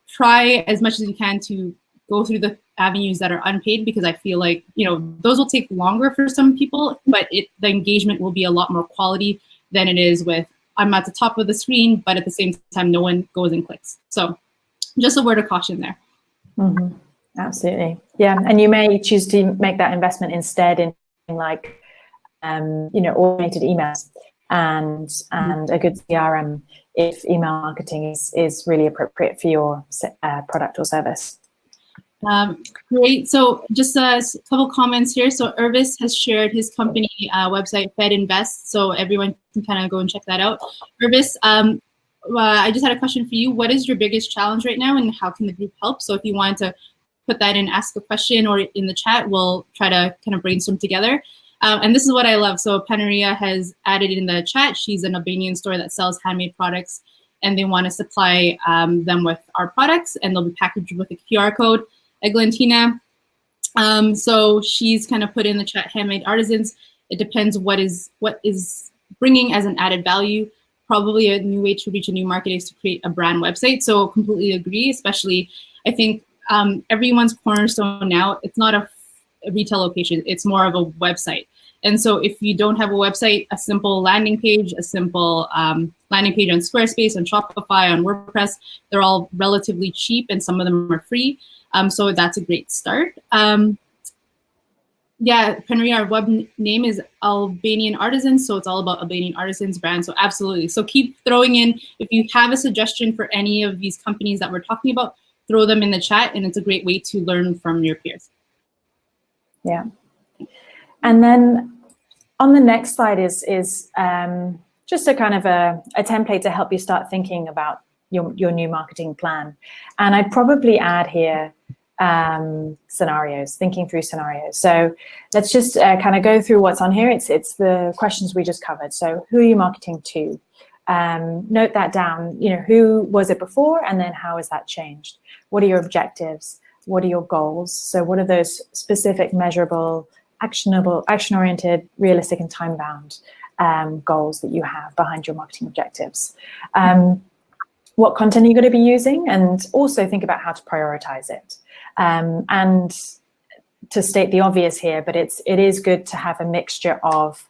try as much as you can to go through the avenues that are unpaid, because I feel like, you know, those will take longer for some people, but the engagement will be a lot more quality than it is with, I'm at the top of the screen, but at the same time, no one goes and clicks. So just a word of caution there. Mm-hmm. Absolutely. Yeah. And you may choose to make that investment instead in like, you know, automated emails and a good CRM if email marketing is really appropriate for your product or service. Great. So just a couple comments here. So Irvis has shared his company website, Fed Invest, so everyone can kind of go and check that out. Irvis, I just had a question for you. What is your biggest challenge right now, and how can the group help? So if you want to put that in, ask a question, or in the chat, we'll try to kind of brainstorm together. And this is what I love. So Panaria has added in the chat. She's an Albanian store that sells handmade products, and they want to supply them with our products, and they'll be packaged with a QR code. Eglantina, so she's kind of put in the chat, handmade artisans. It depends what is bringing as an added value. Probably a new way to reach a new market is to create a brand website. So completely agree, especially I think everyone's cornerstone now, it's not a retail location, it's more of a website. And so if you don't have a website, a simple landing page, a simple landing page on Squarespace, on Shopify, on WordPress, they're all relatively cheap and some of them are free. So that's a great start. Yeah, Panaria, our web name is Albanian Artisans, so it's all about Albanian Artisans brand, so absolutely. So keep throwing in, if you have a suggestion for any of these companies that we're talking about, throw them in the chat, and it's a great way to learn from your peers. Yeah. And then on the next slide is just a kind of a template to help you start thinking about your new marketing plan. And I'd probably add here scenarios, thinking through scenarios. So let's just kind of go through what's on here. It's the questions we just covered. So who are you marketing to? Note that down, you know, who was it before, and then how has that changed? What are your objectives? What are your goals? So what are those specific, measurable, actionable, action-oriented, realistic, and time-bound goals that you have behind your marketing objectives? What content are you going to be using? And also think about how to prioritize it. And to state the obvious here, but it is good to have a mixture of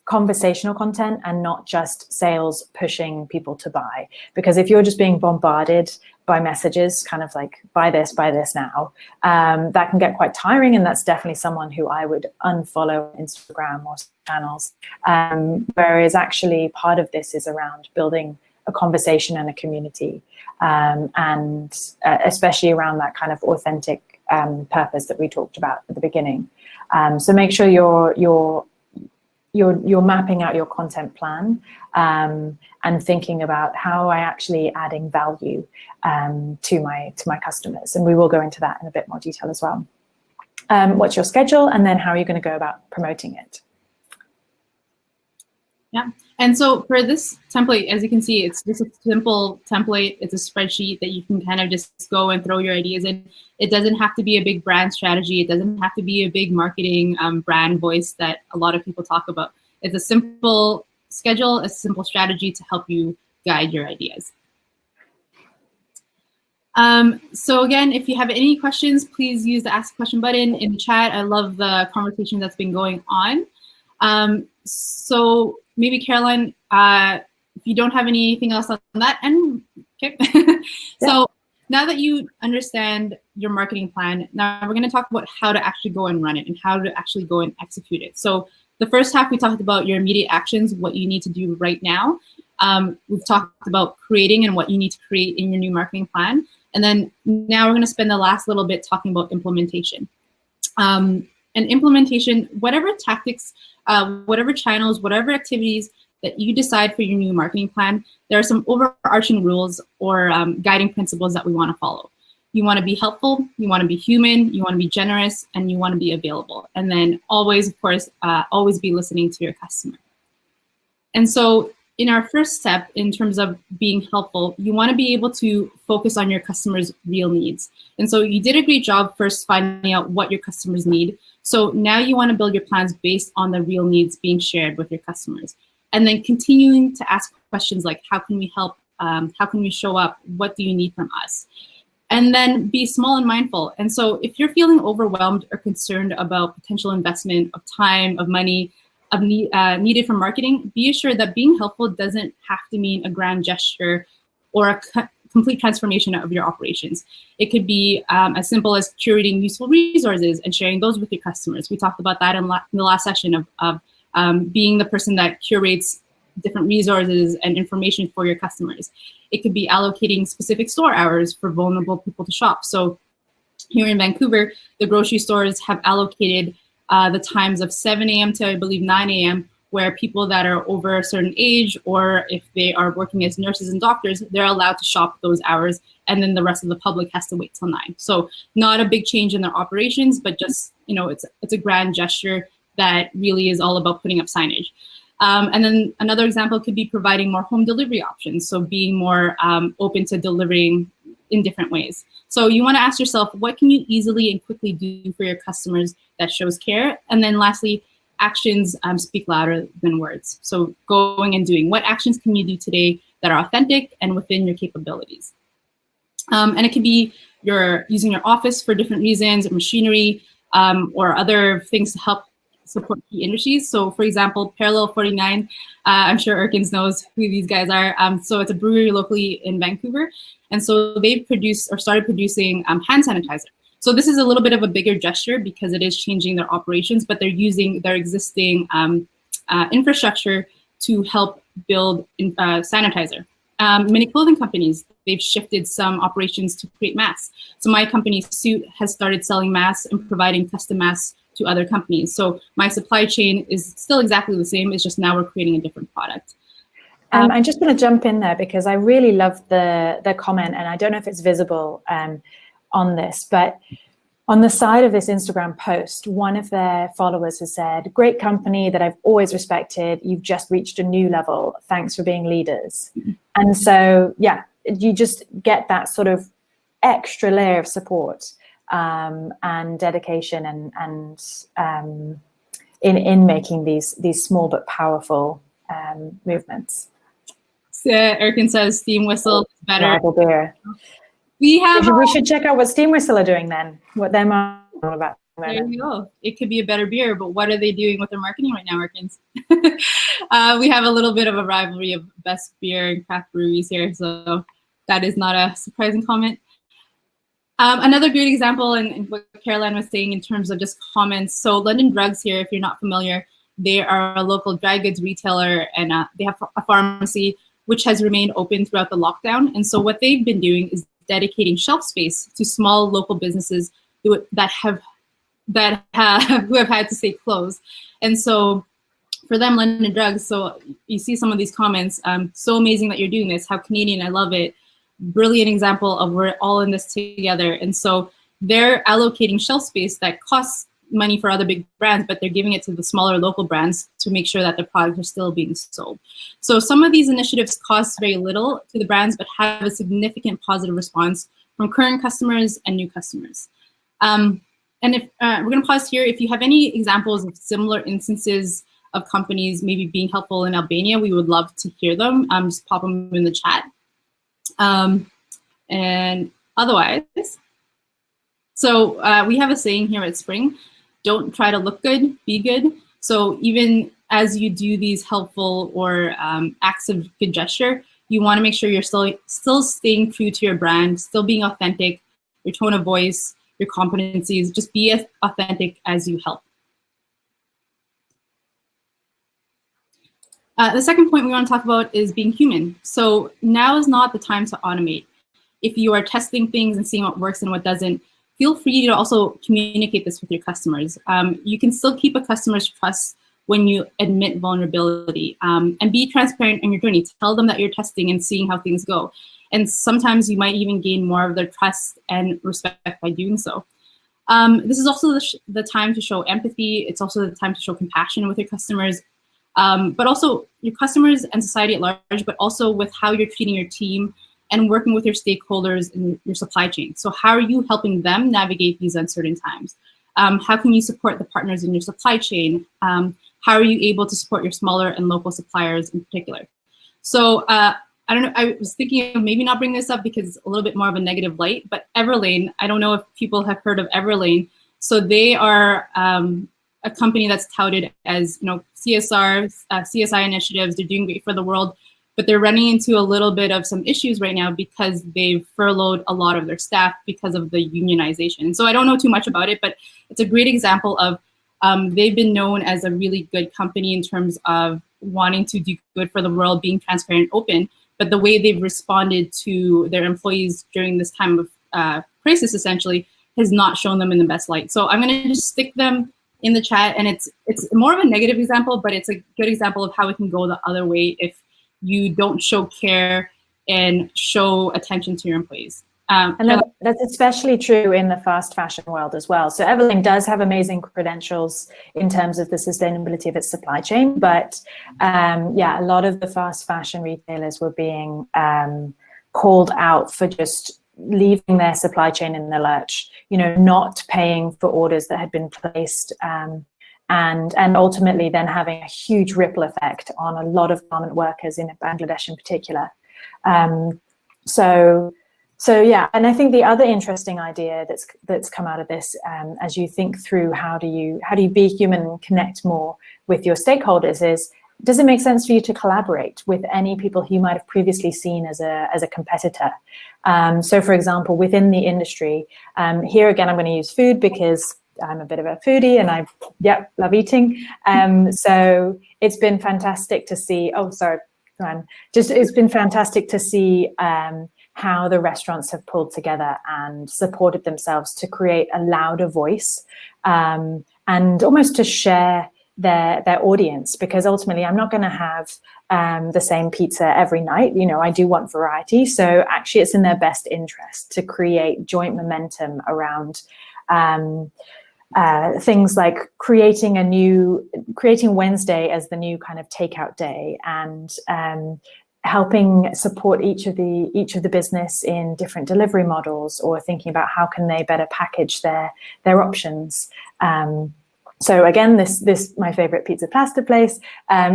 conversational content and not just sales pushing people to buy. Because if you're just being bombarded by messages, kind of like, buy this now, that can get quite tiring. And that's definitely someone who I would unfollow Instagram or channels. Whereas actually part of this is around building a conversation and a community, and especially around that kind of authentic purpose that we talked about at the beginning. So make sure you're mapping out your content plan and thinking about how I actually adding value to my customers. And we will go into that in a bit more detail as well. What's your schedule, and then how are you going to go about promoting it? Yeah, and so for this template, as you can see, it's just a simple template. It's a spreadsheet that you can kind of just go and throw your ideas in. It doesn't have to be a big brand strategy. It doesn't have to be a big marketing brand voice that a lot of people talk about. It's a simple schedule, a simple strategy to help you guide your ideas. So again, if you have any questions, please use the ask question button in the chat. I love the conversation that's been going on. So maybe Caroline, if you don't have anything else on that, and okay. So now that you understand your marketing plan, now we're going to talk about how to actually go and run it and how to actually go and execute it. So the first half, we talked about your immediate actions, what you need to do right now. We've talked about creating and what you need to create in your new marketing plan. And then now we're going to spend the last little bit talking about implementation. And implementation, whatever tactics, whatever channels, whatever activities that you decide for your new marketing plan, there are some overarching rules or guiding principles that we want to follow. You want to be helpful, you want to be human, you want to be generous, and you want to be available. And then always, of course, always be listening to your customer. And so in our first step, in terms of being helpful, you want to be able to focus on your customers' real needs. And so you did a great job first finding out what your customers need. So now you want to build your plans based on the real needs being shared with your customers. And then continuing to ask questions like, how can we help? How can we show up? What do you need from us? And then be small and mindful. And so if you're feeling overwhelmed or concerned about potential investment of time, of money, needed for marketing, be assured that being helpful doesn't have to mean a grand gesture or a complete transformation of your operations. It could be as simple as curating useful resources and sharing those with your customers. We talked about that in the last session of being the person that curates different resources and information for your customers. It could be allocating specific store hours for vulnerable people to shop. So here in Vancouver, the grocery stores have allocated the times of 7 a.m. to, I believe, 9 a.m., where people that are over a certain age, or if they are working as nurses and doctors, they're allowed to shop those hours, and then the rest of the public has to wait till 9. So not a big change in their operations, but just, it's a grand gesture that really is all about putting up signage. And then another example could be providing more home delivery options. So being more open to delivering in different ways. So you want to ask yourself, what can you easily and quickly do for your customers that shows care? And then lastly, actions speak louder than words. So going and doing. What actions can you do today that are authentic and within your capabilities? And it could be you're using your office for different reasons, machinery, or other things to help support key industries. So for example, Parallel 49, I'm sure Erkins knows who these guys are. So it's a brewery locally in Vancouver. And so they've produced or started producing hand sanitizer. So this is a little bit of a bigger gesture because it is changing their operations, but they're using their existing infrastructure to help build sanitizer. Many clothing companies, they've shifted some operations to create masks. So my company, Suit, has started selling masks and providing custom masks to other companies. So my supply chain is still exactly the same. It's just now we're creating a different product. I just want to jump in there because I really love the comment, and I don't know if it's visible on this, but on the side of this Instagram post, one of their followers has said, "Great company that I've always respected. You've just reached a new level. Thanks for being leaders." Mm-hmm. And so, yeah, you just get that sort of extra layer of support and dedication and in making these small but powerful movements. Erkin says Steam Whistle is better. Rival beer. We should check out what Steam Whistle are doing then. What they're all about. There you go. It could be a better beer, but what are they doing with their marketing right now, Erkins? We have a little bit of a rivalry of best beer and craft breweries here, so that is not a surprising comment. Another great example, and what Caroline was saying in terms of just comments. So London Drugs here, if you're not familiar, they are a local dry goods retailer, and they have a pharmacy which has remained open throughout the lockdown. And so what they've been doing is dedicating shelf space to small local businesses who have had to stay closed. And so for them, London Drugs, so you see some of these comments, so amazing that you're doing this, how Canadian, I love it. Brilliant example of we're all in this together. And so they're allocating shelf space that costs money for other big brands, but they're giving it to the smaller local brands to make sure that their products are still being sold. So some of these initiatives cost very little to the brands, but have a significant positive response from current customers and new customers. And if we're going to pause here, if you have any examples of similar instances of companies maybe being helpful in Albania, we would love to hear them. Just pop them in the chat. And otherwise, so we have a saying here at Spring, don't try to look good, be good. So even as you do these helpful or acts of good gesture, you want to make sure you're still staying true to your brand, still being authentic, your tone of voice, your competencies, just be as authentic as you help. The second point we want to talk about is being human. So now is not the time to automate. If you are testing things and seeing what works and what doesn't, feel free to also communicate this with your customers. You can still keep a customer's trust when you admit vulnerability, and be transparent in your journey. Tell them that you're testing and seeing how things go. And sometimes you might even gain more of their trust and respect by doing so. This is also the time to show empathy. It's also the time to show compassion with your customers, but also your customers and society at large, but also with how you're treating your team and working with your stakeholders in your supply chain. So how are you helping them navigate these uncertain times? How can you support the partners in your supply chain? How are you able to support your smaller and local suppliers in particular? So I don't know, I was thinking of maybe not bring this up because it's a little bit more of a negative light, but Everlane, I don't know if people have heard of Everlane. So they are a company that's touted as, CSR, CSI initiatives, they're doing great for the world, but they're running into a little bit of some issues right now because they've furloughed a lot of their staff because of the unionization. And so I don't know too much about it, but it's a great example of they've been known as a really good company in terms of wanting to do good for the world, being transparent and open, but the way they've responded to their employees during this time of crisis essentially has not shown them in the best light. So I'm gonna just stick them in the chat, and it's more of a negative example, but it's a good example of how it can go the other way if you don't show care and show attention to your employees. And that's especially true in the fast fashion world as well. So Everlane does have amazing credentials in terms of the sustainability of its supply chain, but yeah, a lot of the fast fashion retailers were being called out for just leaving their supply chain in the lurch, not paying for orders that had been placed, and ultimately then having a huge ripple effect on a lot of garment workers in Bangladesh in particular. So yeah, and I think the other interesting idea that's come out of this, as you think through how do you be human and connect more with your stakeholders, is does it make sense for you to collaborate with any people who you might have previously seen as a competitor? So for example, within the industry, here again, I'm going to use food because I'm a bit of a foodie and I love eating. So it's been fantastic to see, it's been fantastic to see how the restaurants have pulled together and supported themselves to create a louder voice and almost to share their audience, because ultimately I'm not going to have the same pizza every night. I do want variety. So actually it's in their best interest to create joint momentum around things like creating Wednesday as the new kind of takeout day, and helping support each of the business in different delivery models, or thinking about how can they better package their options. So again, this my favorite pizza pasta place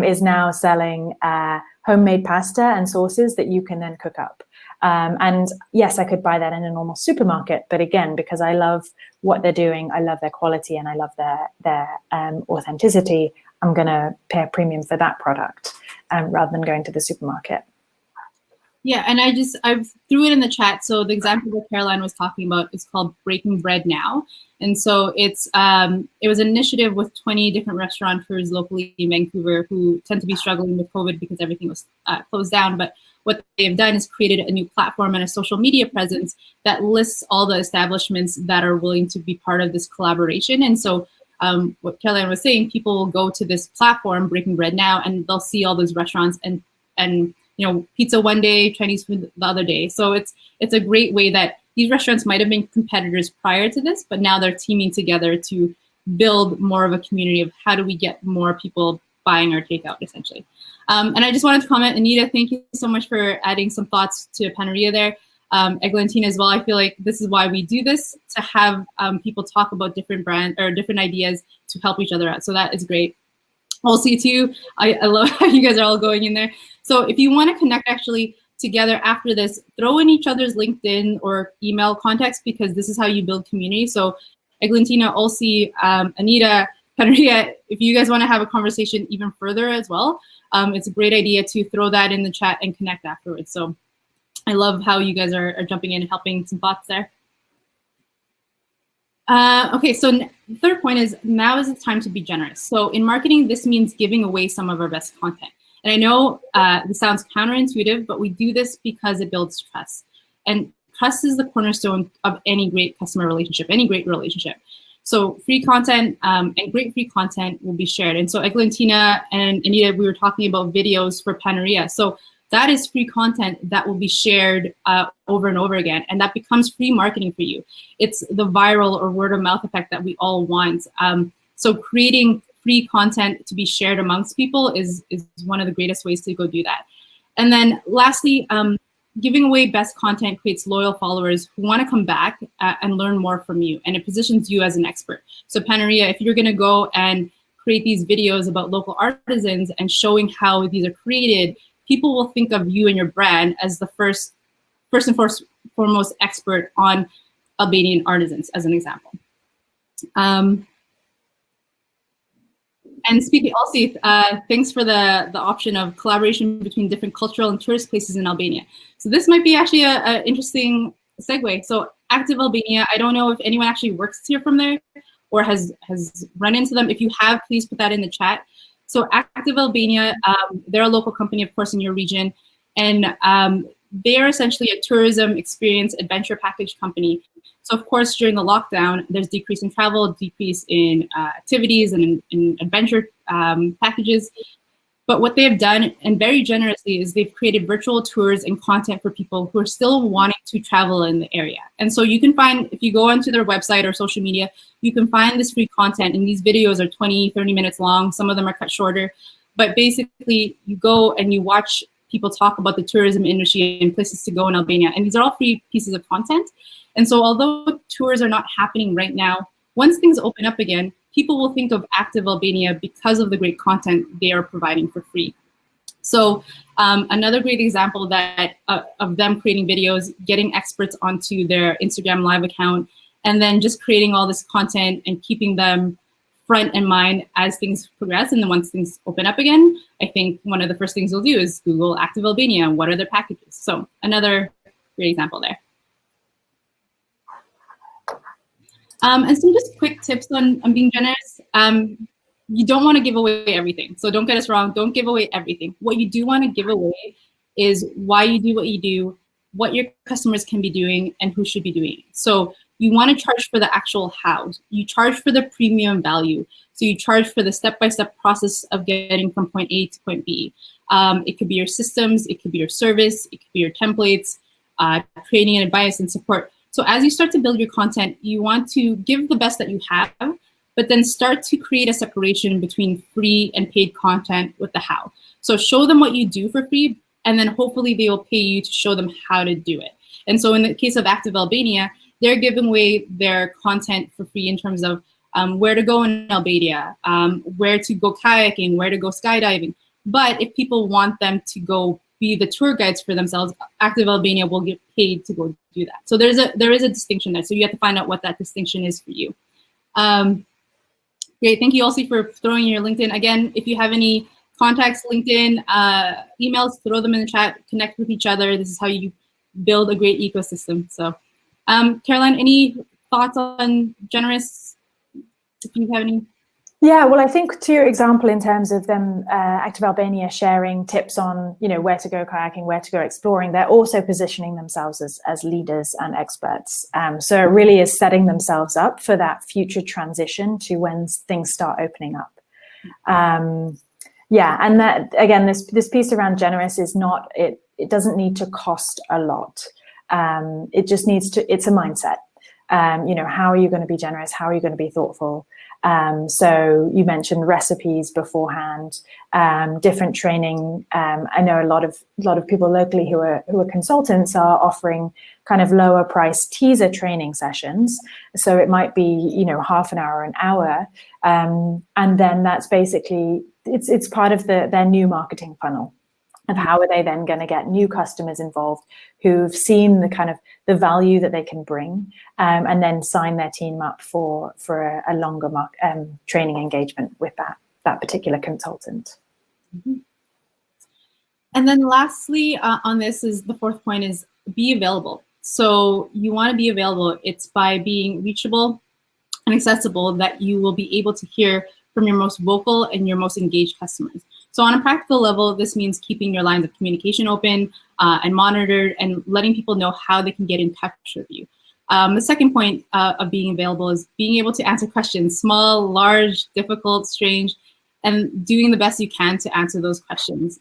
is now selling homemade pasta and sauces that you can then cook up. And yes, I could buy that in a normal supermarket, but again, because I love what they're doing, I love their quality, and I love their authenticity, I'm going to pay a premium for that product rather than going to the supermarket. Yeah, and I threw it in the chat. So the example that Caroline was talking about is called Breaking Bread Now. And so it was an initiative with 20 different restaurateurs locally in Vancouver who tend to be struggling with COVID because everything was closed down. But what they've done is created a new platform and a social media presence that lists all the establishments that are willing to be part of this collaboration. And so what Caroline was saying, people will go to this platform, Breaking Bread Now, and they'll see all those restaurants and pizza one day, Chinese food the other day. So it's a great way that these restaurants might have been competitors prior to this, but now they're teaming together to build more of a community of how do we get more people buying our takeout, essentially. And I just wanted to comment, Anita, thank you so much for adding some thoughts to Panaria there. Eglantina as well. I feel like this is why we do this, to have people talk about different brands or different ideas to help each other out. So that is great. Also too, I love how you guys are all going in there. So if you want to connect actually together after this, throw in each other's LinkedIn or email contacts, because this is how you build community. So Eglantina, Olsi, Anita, Panaria, if you guys want to have a conversation even further as well, it's a great idea to throw that in the chat and connect afterwards. So I love how you guys are jumping in and helping some thoughts there. Okay, so the third point is now is the time to be generous. So in marketing, this means giving away some of our best content. And I know this sounds counterintuitive, but we do this because it builds trust. And trust is the cornerstone of any great customer relationship, any great relationship. So free content and great free content will be shared. And so Eglantina and Anita, we were talking about videos for Panaria. So that is free content that will be shared over and over again, and that becomes free marketing for you. It's the viral or word of mouth effect that we all want. So creating free content to be shared amongst people is one of the greatest ways to go do that. And then lastly, giving away best content creates loyal followers who want to come back and learn more from you, and it positions you as an expert. So Panaria, if you're going to go and create these videos about local artisans and showing how these are created, people will think of you and your brand as the first and foremost expert on Albanian artisans, as an example. And speaking also, thanks for the option of collaboration between different cultural and tourist places in Albania. So this might be actually an interesting segue. So Active Albania, I don't know if anyone actually works here from there or has run into them. If you have, please put that in the chat. So Active Albania, they're a local company, of course, in your region. And they're essentially a tourism experience adventure package company. So of course, during the lockdown, there's decrease in travel, decrease in activities and in adventure packages. But what they have done, and very generously, is they've created virtual tours and content for people who are still wanting to travel in the area. And so you can find, if you go onto their website or social media, you can find this free content, and these videos are 20, 30 minutes long. Some of them are cut shorter. But basically, you go and you watch people talk about the tourism industry and places to go in Albania. And these are all free pieces of content. And so although tours are not happening right now, once things open up again, people will think of Active Albania because of the great content they are providing for free. So another great example that of them creating videos, getting experts onto their Instagram Live account, and then just creating all this content and keeping them front in mind as things progress. And then once things open up again, I think one of the first things they'll do is Google Active Albania and what are their packages. So another great example there. And some just quick tips on being generous. You don't want to give away everything. So don't get us wrong, don't give away everything. What you do want to give away is why you do what you do, what your customers can be doing, and who should be doing it. So you want to charge for the actual how. You charge for the premium value. So you charge for the step-by-step process of getting from point A to point B. It could be your systems, it could be your service, it could be your templates, training and advice and support. So as you start to build your content, you want to give the best that you have, but then start to create a separation between free and paid content with the how. So show them what you do for free, and then hopefully they will pay you to show them how to do it. And so in the case of Active Albania, they're giving away their content for free in terms of where to go in Albania, where to go kayaking, where to go skydiving. But if people want them to go be the tour guides for themselves, Active Albania will get paid to go do that. So there is a distinction there. So you have to find out what that distinction is for you. Great, thank you also for throwing your LinkedIn. Again, if you have any contacts, LinkedIn, emails, throw them in the chat, connect with each other. This is how you build a great ecosystem. So Caroline, any thoughts on generous, if you have any? Yeah, well, I think to your example in terms of them, Active Albania sharing tips on, where to go kayaking, where to go exploring, they're also positioning themselves as leaders and experts. So it really is setting themselves up for that future transition to when things start opening up. Yeah, and that, again, this piece around generous is not, it doesn't need to cost a lot. It just needs to, it's a mindset. How are you going to be generous? How are you going to be thoughtful? So you mentioned recipes beforehand, different training. I know a lot of people locally who are consultants are offering kind of lower price teaser training sessions. So it might be, half an hour, an hour. And then that's basically, it's part of their new marketing funnel of how are they then going to get new customers involved who've seen the kind of the value that they can bring, and then sign their team up for a longer training engagement with that particular consultant. Mm-hmm. And then lastly on this is the fourth point is be available. So you want to be available. It's by being reachable and accessible that you will be able to hear from your most vocal and your most engaged customers. So on a practical level, this means keeping your lines of communication open and monitored and letting people know how they can get in touch with you. The second point of being available is being able to answer questions, small, large, difficult, strange, and doing the best you can to answer those questions.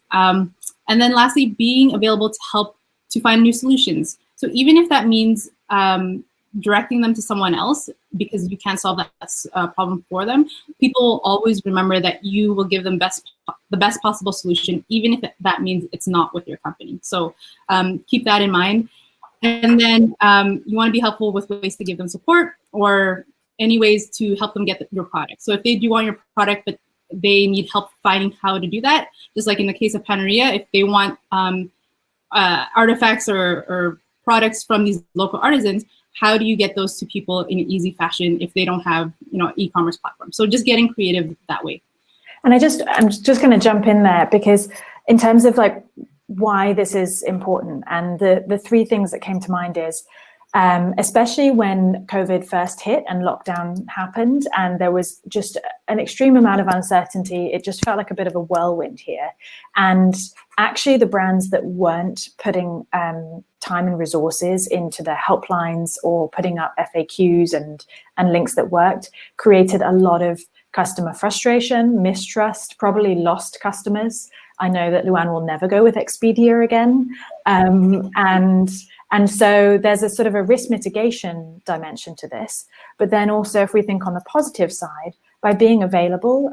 And then lastly, being available to help to find new solutions. So even if that means directing them to someone else because you can't solve that problem for them, people will always remember that you will give them the best possible solution, even if that means it's not with your company. So keep that in mind. And then you want to be helpful with ways to give them support or any ways to help them get your product. So if they do want your product, but they need help finding how to do that, just like in the case of Paneria, if they want artifacts or products from these local artisans, how do you get those to people in an easy fashion if they don't have, e-commerce platform? So just getting creative that way. And I'm just going to jump in there, because in terms of like why this is important, and the three things that came to mind is, especially when COVID first hit and lockdown happened, and there was just an extreme amount of uncertainty. It just felt like a bit of a whirlwind here. And actually the brands that weren't putting time and resources into their helplines or putting up FAQs and links that worked created a lot of customer frustration, mistrust, probably lost customers. I know that Luan will never go with Expedia again. And so there's a sort of a risk mitigation dimension to this. But then also, if we think on the positive side, by being available,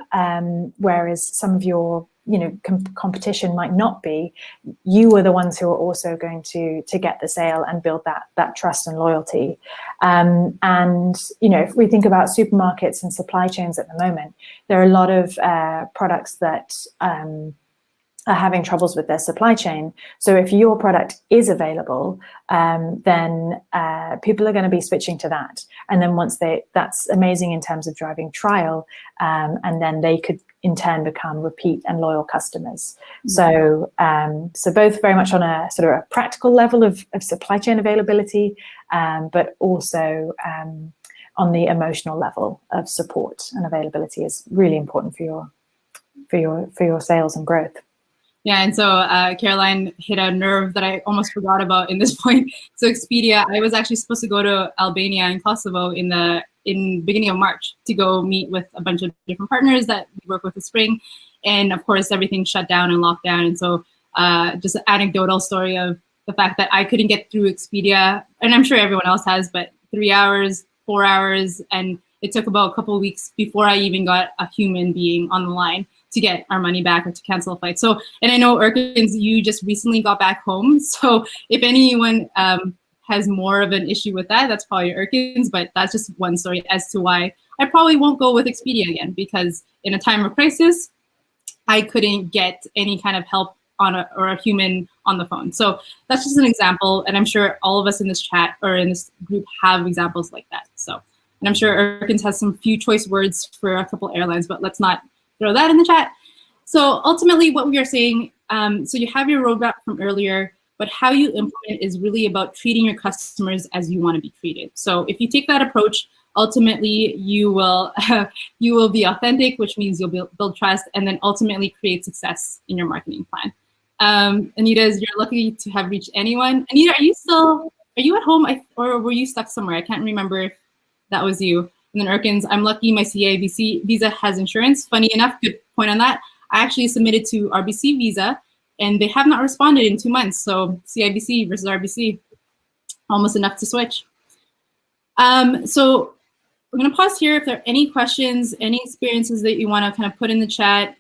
whereas some of your competition might not be, you are the ones who are also going to get the sale and build that trust and loyalty. And if we think about supermarkets and supply chains at the moment, there are a lot of products that are having troubles with their supply chain. So if your product is available, then people are going to be switching to that. And then that's amazing in terms of driving trial, and then they could in turn become repeat and loyal customers. Mm-hmm. So both very much on a sort of a practical level of supply chain availability, but also on the emotional level of support and availability is really important for your sales and growth. Yeah, and so Caroline hit a nerve that I almost forgot about in this point. So Expedia, I was actually supposed to go to Albania and Kosovo in beginning of March to go meet with a bunch of different partners that we work with this spring. And of course, everything shut down and locked down. And so just an anecdotal story of the fact that I couldn't get through Expedia, and I'm sure everyone else has, but 3 hours, 4 hours, and it took about a couple of weeks before I even got a human being on the line to get our money back or to cancel a flight. So, and I know Erkins, you just recently got back home. So if anyone has more of an issue with that, that's probably Erkins, but that's just one story as to why I probably won't go with Expedia again, because in a time of crisis, I couldn't get any kind of help or a human on the phone. So that's just an example. And I'm sure all of us in this chat or in this group have examples like that. So, and I'm sure Erkins has some few choice words for a couple airlines, but let's not throw that in the chat. So ultimately what we are saying, so you have your roadmap from earlier, but how you implement is really about treating your customers as you want to be treated. So if you take that approach, ultimately you will be authentic, which means you'll build trust, and then ultimately create success in your marketing plan. Anita, you're lucky to have reached anyone. Anita, are you at home or were you stuck somewhere? I can't remember if that was you. And then Erkins, I'm lucky my CIBC Visa has insurance. Funny enough, good point on that. I actually submitted to RBC Visa and they have not responded in 2 months. So CIBC versus RBC, almost enough to switch. So we're gonna pause here. If there are any questions, any experiences that you wanna kind of put in the chat,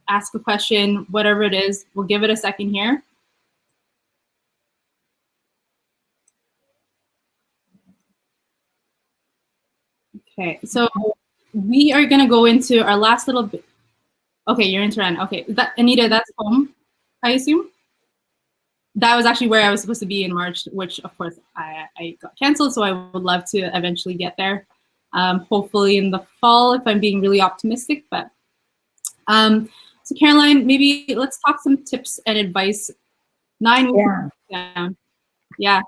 ask a question, whatever it is, we'll give it a second here. Okay, so we are gonna go into our last little bit. Okay, you're in Tehran. Okay, Anita, that's home, I assume? That was actually where I was supposed to be in March, which of course I got canceled, so I would love to eventually get there. Hopefully in the fall, if I'm being really optimistic, but. So Caroline, maybe let's talk some tips and advice. 9 weeks down. Yeah.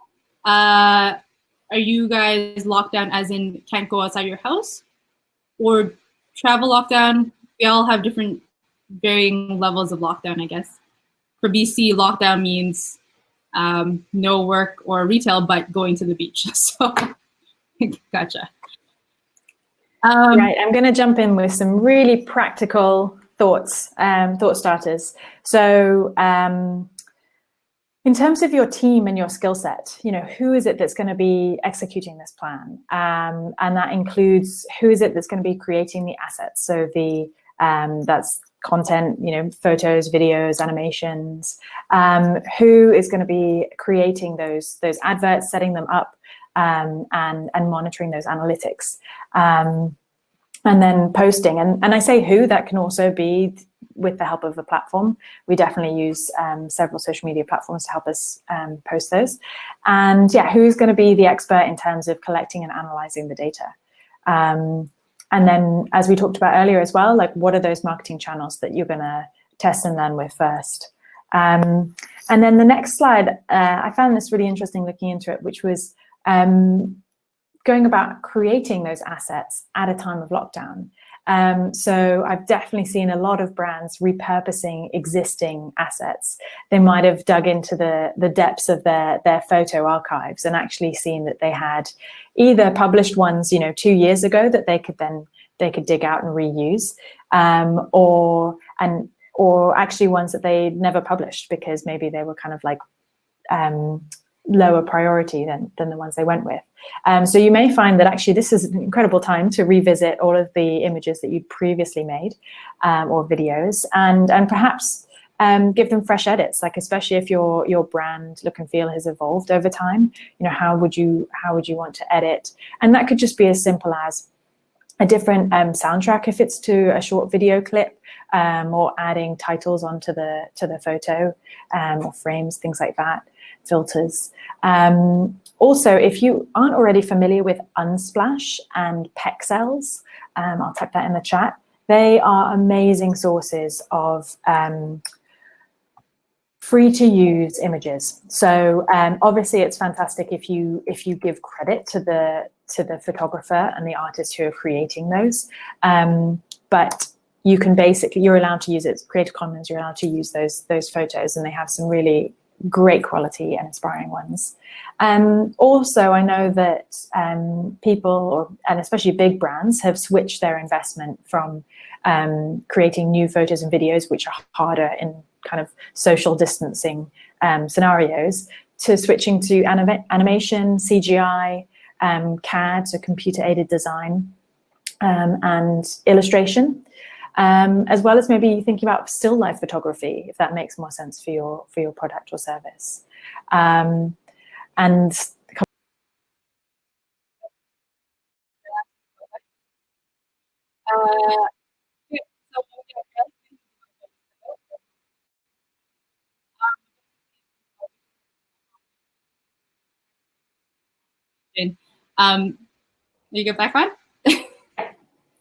Are you guys locked down as in can't go outside your house? Or travel lockdown? We all have different varying levels of lockdown, I guess. For BC, lockdown means no work or retail, but going to the beach. So, gotcha. Right, I'm going to jump in with some really practical thought starters. So In terms of your team and your skill set, who is it that's going to be executing this plan? And that includes who is it that's going to be creating the assets. So that's content, photos, videos, animations. Who is going to be creating those adverts, setting them up, and monitoring those analytics, and then posting. And I say who, that can also be with the help of the platform. We definitely use several social media platforms to help us post those. And yeah, who's going to be the expert in terms of collecting and analyzing the data? And then, as we talked about earlier as well, like what are those marketing channels that you're going to test and learn with first? And then the next slide, I found this really interesting looking into it, which was going about creating those assets at a time of lockdown. So I've definitely seen a lot of brands repurposing existing assets. They might have dug into the depths of their photo archives and actually seen that they had either published ones, 2 years ago that they could dig out and reuse, or actually ones that they never published because maybe they were kind of like lower priority than the ones they went with. So you may find that actually this is an incredible time to revisit all of the images that you'd previously made, or videos, and perhaps give them fresh edits, like especially if your brand look and feel has evolved over time. How would you want to edit? And that could just be as simple as a different soundtrack if it's to a short video clip, or adding titles onto the photo, or frames, things like that, filters. Also, if you aren't already familiar with Unsplash and Pexels, I'll type that in the chat. They are amazing sources of free to use images. So obviously it's fantastic if you give credit to the photographer and the artist who are creating those. But you can you're allowed to use it, Creative Commons, you're allowed to use those photos, and they have some really great quality and inspiring ones. Also, I know that people, and especially big brands, have switched their investment from creating new photos and videos, which are harder in kind of social distancing scenarios, to switching to animation, CGI, CAD, so computer-aided design, and illustration. As well as maybe thinking about still life photography, if that makes more sense for your product or service. You get back on?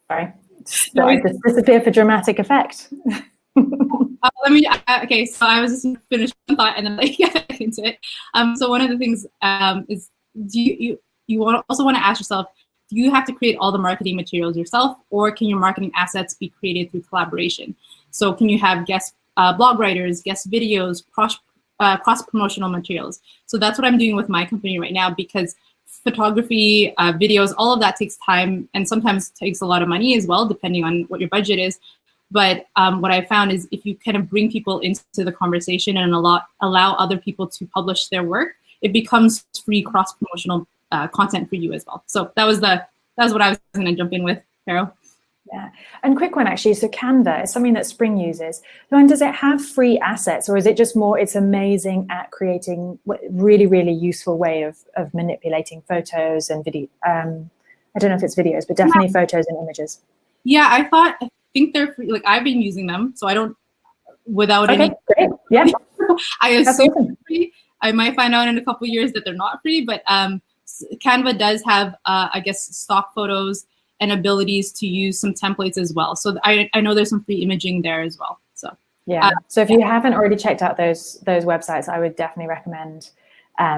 Sorry, so I just disappear for dramatic effect. Okay, so I was just finished one thought and then get back into it. So one of the things is, you also want to ask yourself, do you have to create all the marketing materials yourself, or can your marketing assets be created through collaboration? So can you have guest blog writers, guest videos, cross-promotional materials? So that's what I'm doing with my company right now, because photography, videos, all of that takes time and sometimes takes a lot of money as well, depending on what your budget is. But what I found is if you kind of bring people into the conversation and allow other people to publish their work, it becomes free cross-promotional content for you as well. So that was what I was going to jump in with, Carol. Yeah, and quick one actually. So Canva is something that Spring uses. And does it have free assets, or is it just more? It's amazing at creating really, really useful way of manipulating photos and video. I don't know if it's videos, but definitely photos and images. Yeah, I think they're free. Like I've been using them, so I don't without any. Great. Yeah, I assume they're free. I might find out in a couple of years that they're not free, but Canva does have, I guess, stock photos and abilities to use some templates as well. So I know there's some free imaging there as well. So yeah. So if you haven't already checked out those websites, I would definitely recommend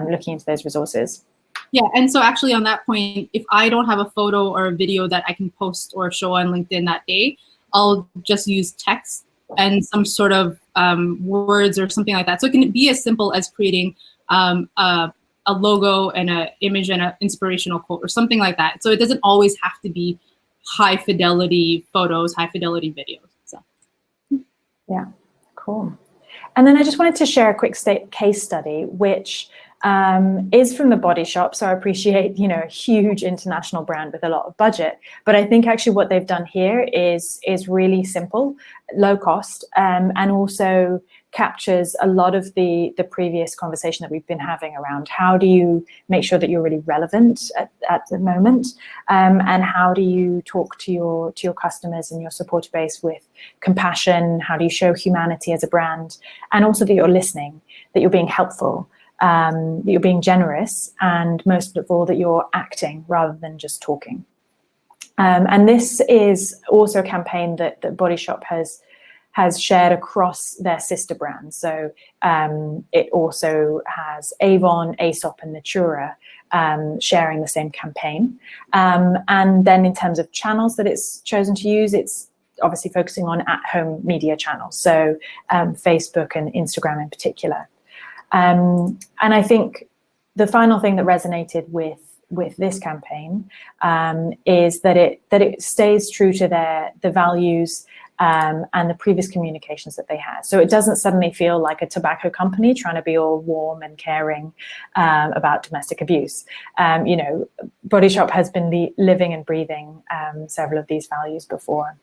looking into those resources. Yeah, and so actually on that point, if I don't have a photo or a video that I can post or show on LinkedIn that day, I'll just use text and some sort of words or something like that. So it can be as simple as creating a logo and an image and an inspirational quote or something like that. So it doesn't always have to be high fidelity photos, high fidelity videos. So yeah, cool. And then I just wanted to share a quick case study, which is from The Body Shop. So I appreciate, a huge international brand with a lot of budget. But I think actually what they've done here is really simple, low cost, and also captures a lot of the previous conversation that we've been having around how do you make sure that you're really relevant at the moment, and how do you talk to your customers and your supporter base with compassion, how do you show humanity as a brand, and also that you're listening, that you're being helpful, that you're being generous, and most of all that you're acting rather than just talking. And this is also a campaign that Body Shop has shared across their sister brands. So it also has Avon, Aesop, and Natura sharing the same campaign. And then in terms of channels that it's chosen to use, it's obviously focusing on at-home media channels, so Facebook and Instagram in particular. And I think the final thing that resonated with this campaign is that it stays true to the values and the previous communications that they had. So it doesn't suddenly feel like a tobacco company trying to be all warm and caring about domestic abuse. Body Shop has been living and breathing several of these values before.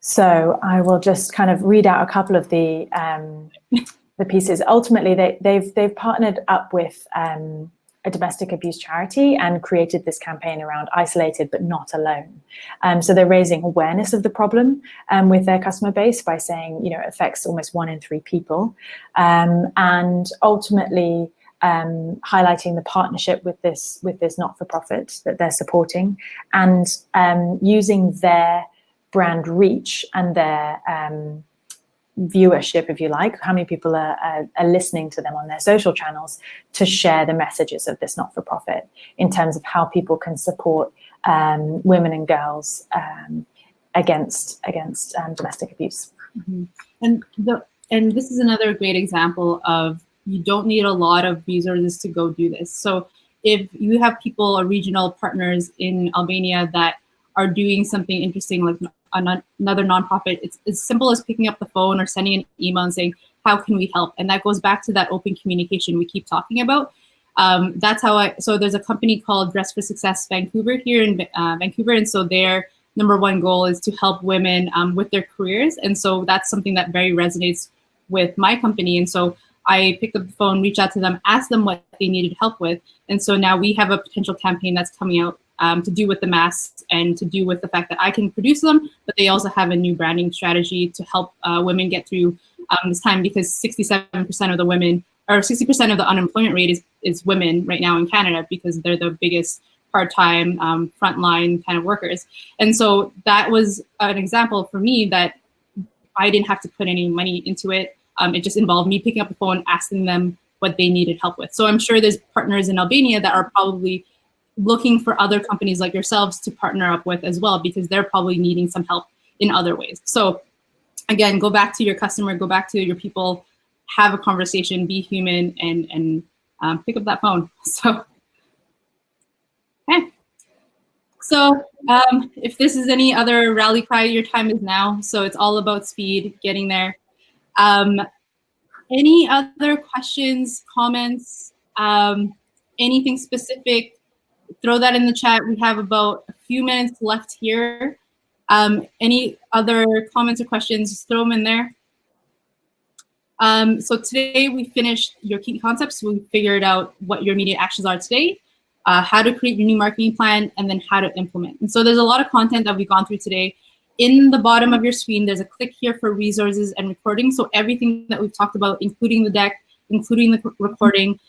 So I will just kind of read out a couple of the pieces. Ultimately, they've partnered up with a domestic abuse charity and created this campaign around isolated but not alone. So they're raising awareness of the problem with their customer base by saying, it affects almost 1 in 3 people, and ultimately highlighting the partnership with this not-for-profit that they're supporting, and using their brand reach and their viewership, if you like, how many people are listening to them on their social channels, to share the messages of this not-for-profit in terms of how people can support women and girls against domestic abuse. Mm-hmm. And this is another great example of, you don't need a lot of resources to go do this. So if you have people or regional partners in Albania that are doing something interesting, like another nonprofit, it's as simple as picking up the phone or sending an email and saying, how can we help? And that goes back to that open communication we keep talking about. That's how so there's a company called Dress for Success Vancouver here in Vancouver. And so their number one goal is to help women with their careers. And so that's something that very resonates with my company. And so I picked up the phone, reached out to them, asked them what they needed help with. And so now we have a potential campaign that's coming out to do with the masks and to do with the fact that I can produce them, but they also have a new branding strategy to help women get through this time, because 67% of the women, or 60% of the unemployment rate is women right now in Canada, because they're the biggest part-time frontline kind of workers. And so that was an example for me that I didn't have to put any money into it. It just involved me picking up the phone, asking them what they needed help with. So I'm sure there's partners in Albania that are probably looking for other companies like yourselves to partner up with as well, because they're probably needing some help in other ways. So again, go back to your customer, go back to your people, have a conversation, be human, and pick up that phone. So, okay. So if this is any other rally cry, your time is now. So it's all about speed, getting there. Any other questions, comments, anything specific? Throw that in the chat. We have about a few minutes left here. Any other comments or questions, just throw them in there. So today we finished your key concepts. We figured out what your immediate actions are today, how to create your new marketing plan, and then how to implement. And so there's a lot of content that we've gone through today. In the bottom of your screen, there's a click here for resources and recording. So everything that we've talked about, including the deck, including the recording,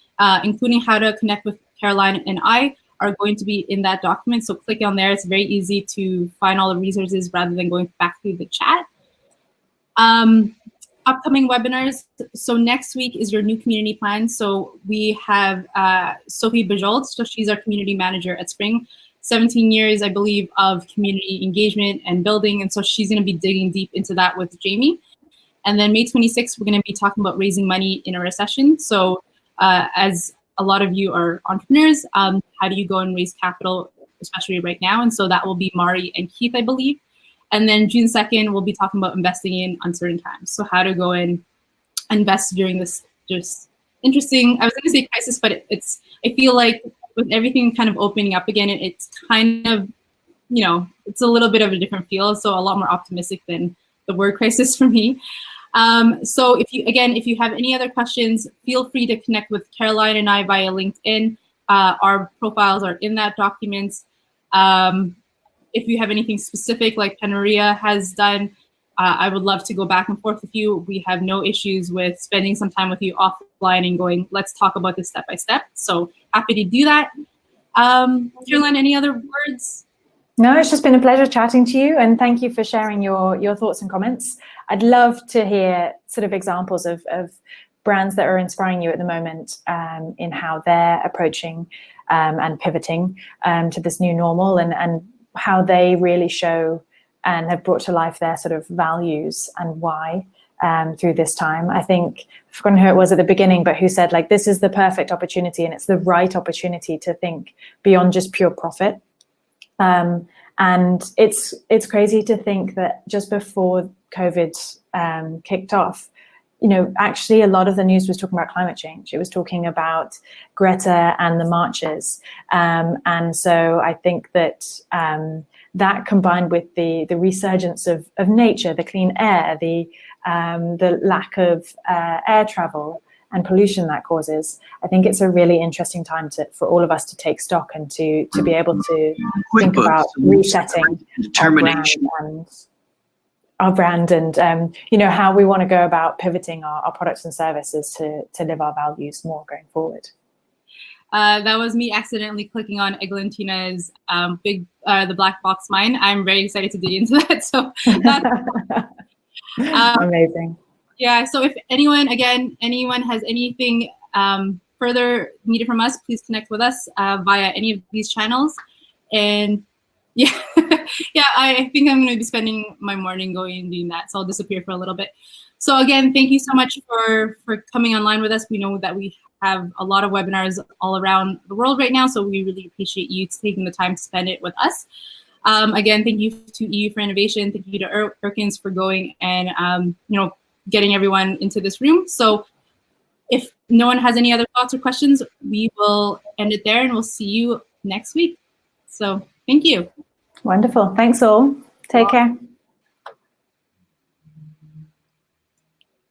including how to connect with Caroline and I, are going to be in that document. So click on there. It's very easy to find all the resources rather than going back through the chat. Upcoming webinars. So next week is your new community plan. So we have Sophie Bajold. So she's our community manager at Spring. 17 years, I believe, of community engagement and building. And so she's going to be digging deep into that with Jamie. And then May 26th, we're going to be talking about raising money in a recession. So as a lot of you are entrepreneurs, how do you go and raise capital, especially right now? And so that will be Mari and Keith, I believe. And then June 2nd, we'll be talking about investing in uncertain times. So how to go and invest during this just interesting, I was going to say crisis, but I feel like with everything kind of opening up again, it's kind of, it's a little bit of a different feel. So a lot more optimistic than the word crisis for me. So if you have any other questions, feel free to connect with Caroline and I via LinkedIn. Our profiles are in that document. If you have anything specific like Panaria has done, I would love to go back and forth with you. We have no issues with spending some time with you offline and going, let's talk about this step by step. So happy to do that. Caroline, any other words? No, it's just been a pleasure chatting to you, and thank you for sharing your thoughts and comments. I'd love to hear sort of examples of brands that are inspiring you at the moment in how they're approaching and pivoting to this new normal, and how they really show and have brought to life their sort of values and why through this time. I think, I've forgotten who it was at the beginning, but who said, like, this is the perfect opportunity, and it's the right opportunity to think beyond just pure profit. And it's crazy to think that just before COVID kicked off, actually a lot of the news was talking about climate change. It was talking about Greta and the marches. And so I think that that combined with the resurgence of nature, the clean air, the lack of air travel and pollution that causes, I think it's a really interesting time for all of us to take stock and to be able to think about resetting our brand and how we want to go about pivoting our products and services to live our values more going forward. That was me accidentally clicking on Eglantina's the black box mine. I'm very excited to dig into that. So amazing. Yeah, so if anyone has anything further needed from us, please connect with us via any of these channels. And yeah, I think I'm going to be spending my morning going and doing that. So I'll disappear for a little bit. So again, thank you so much for coming online with us. We know that we have a lot of webinars all around the world right now, so we really appreciate you taking the time to spend it with us. Again, thank you to EU for Innovation. Thank you to Erkins for going and getting everyone into this room. So if no one has any other thoughts or questions, we will end it there and we'll see you next week. So thank you. Wonderful. Thanks all. Take care.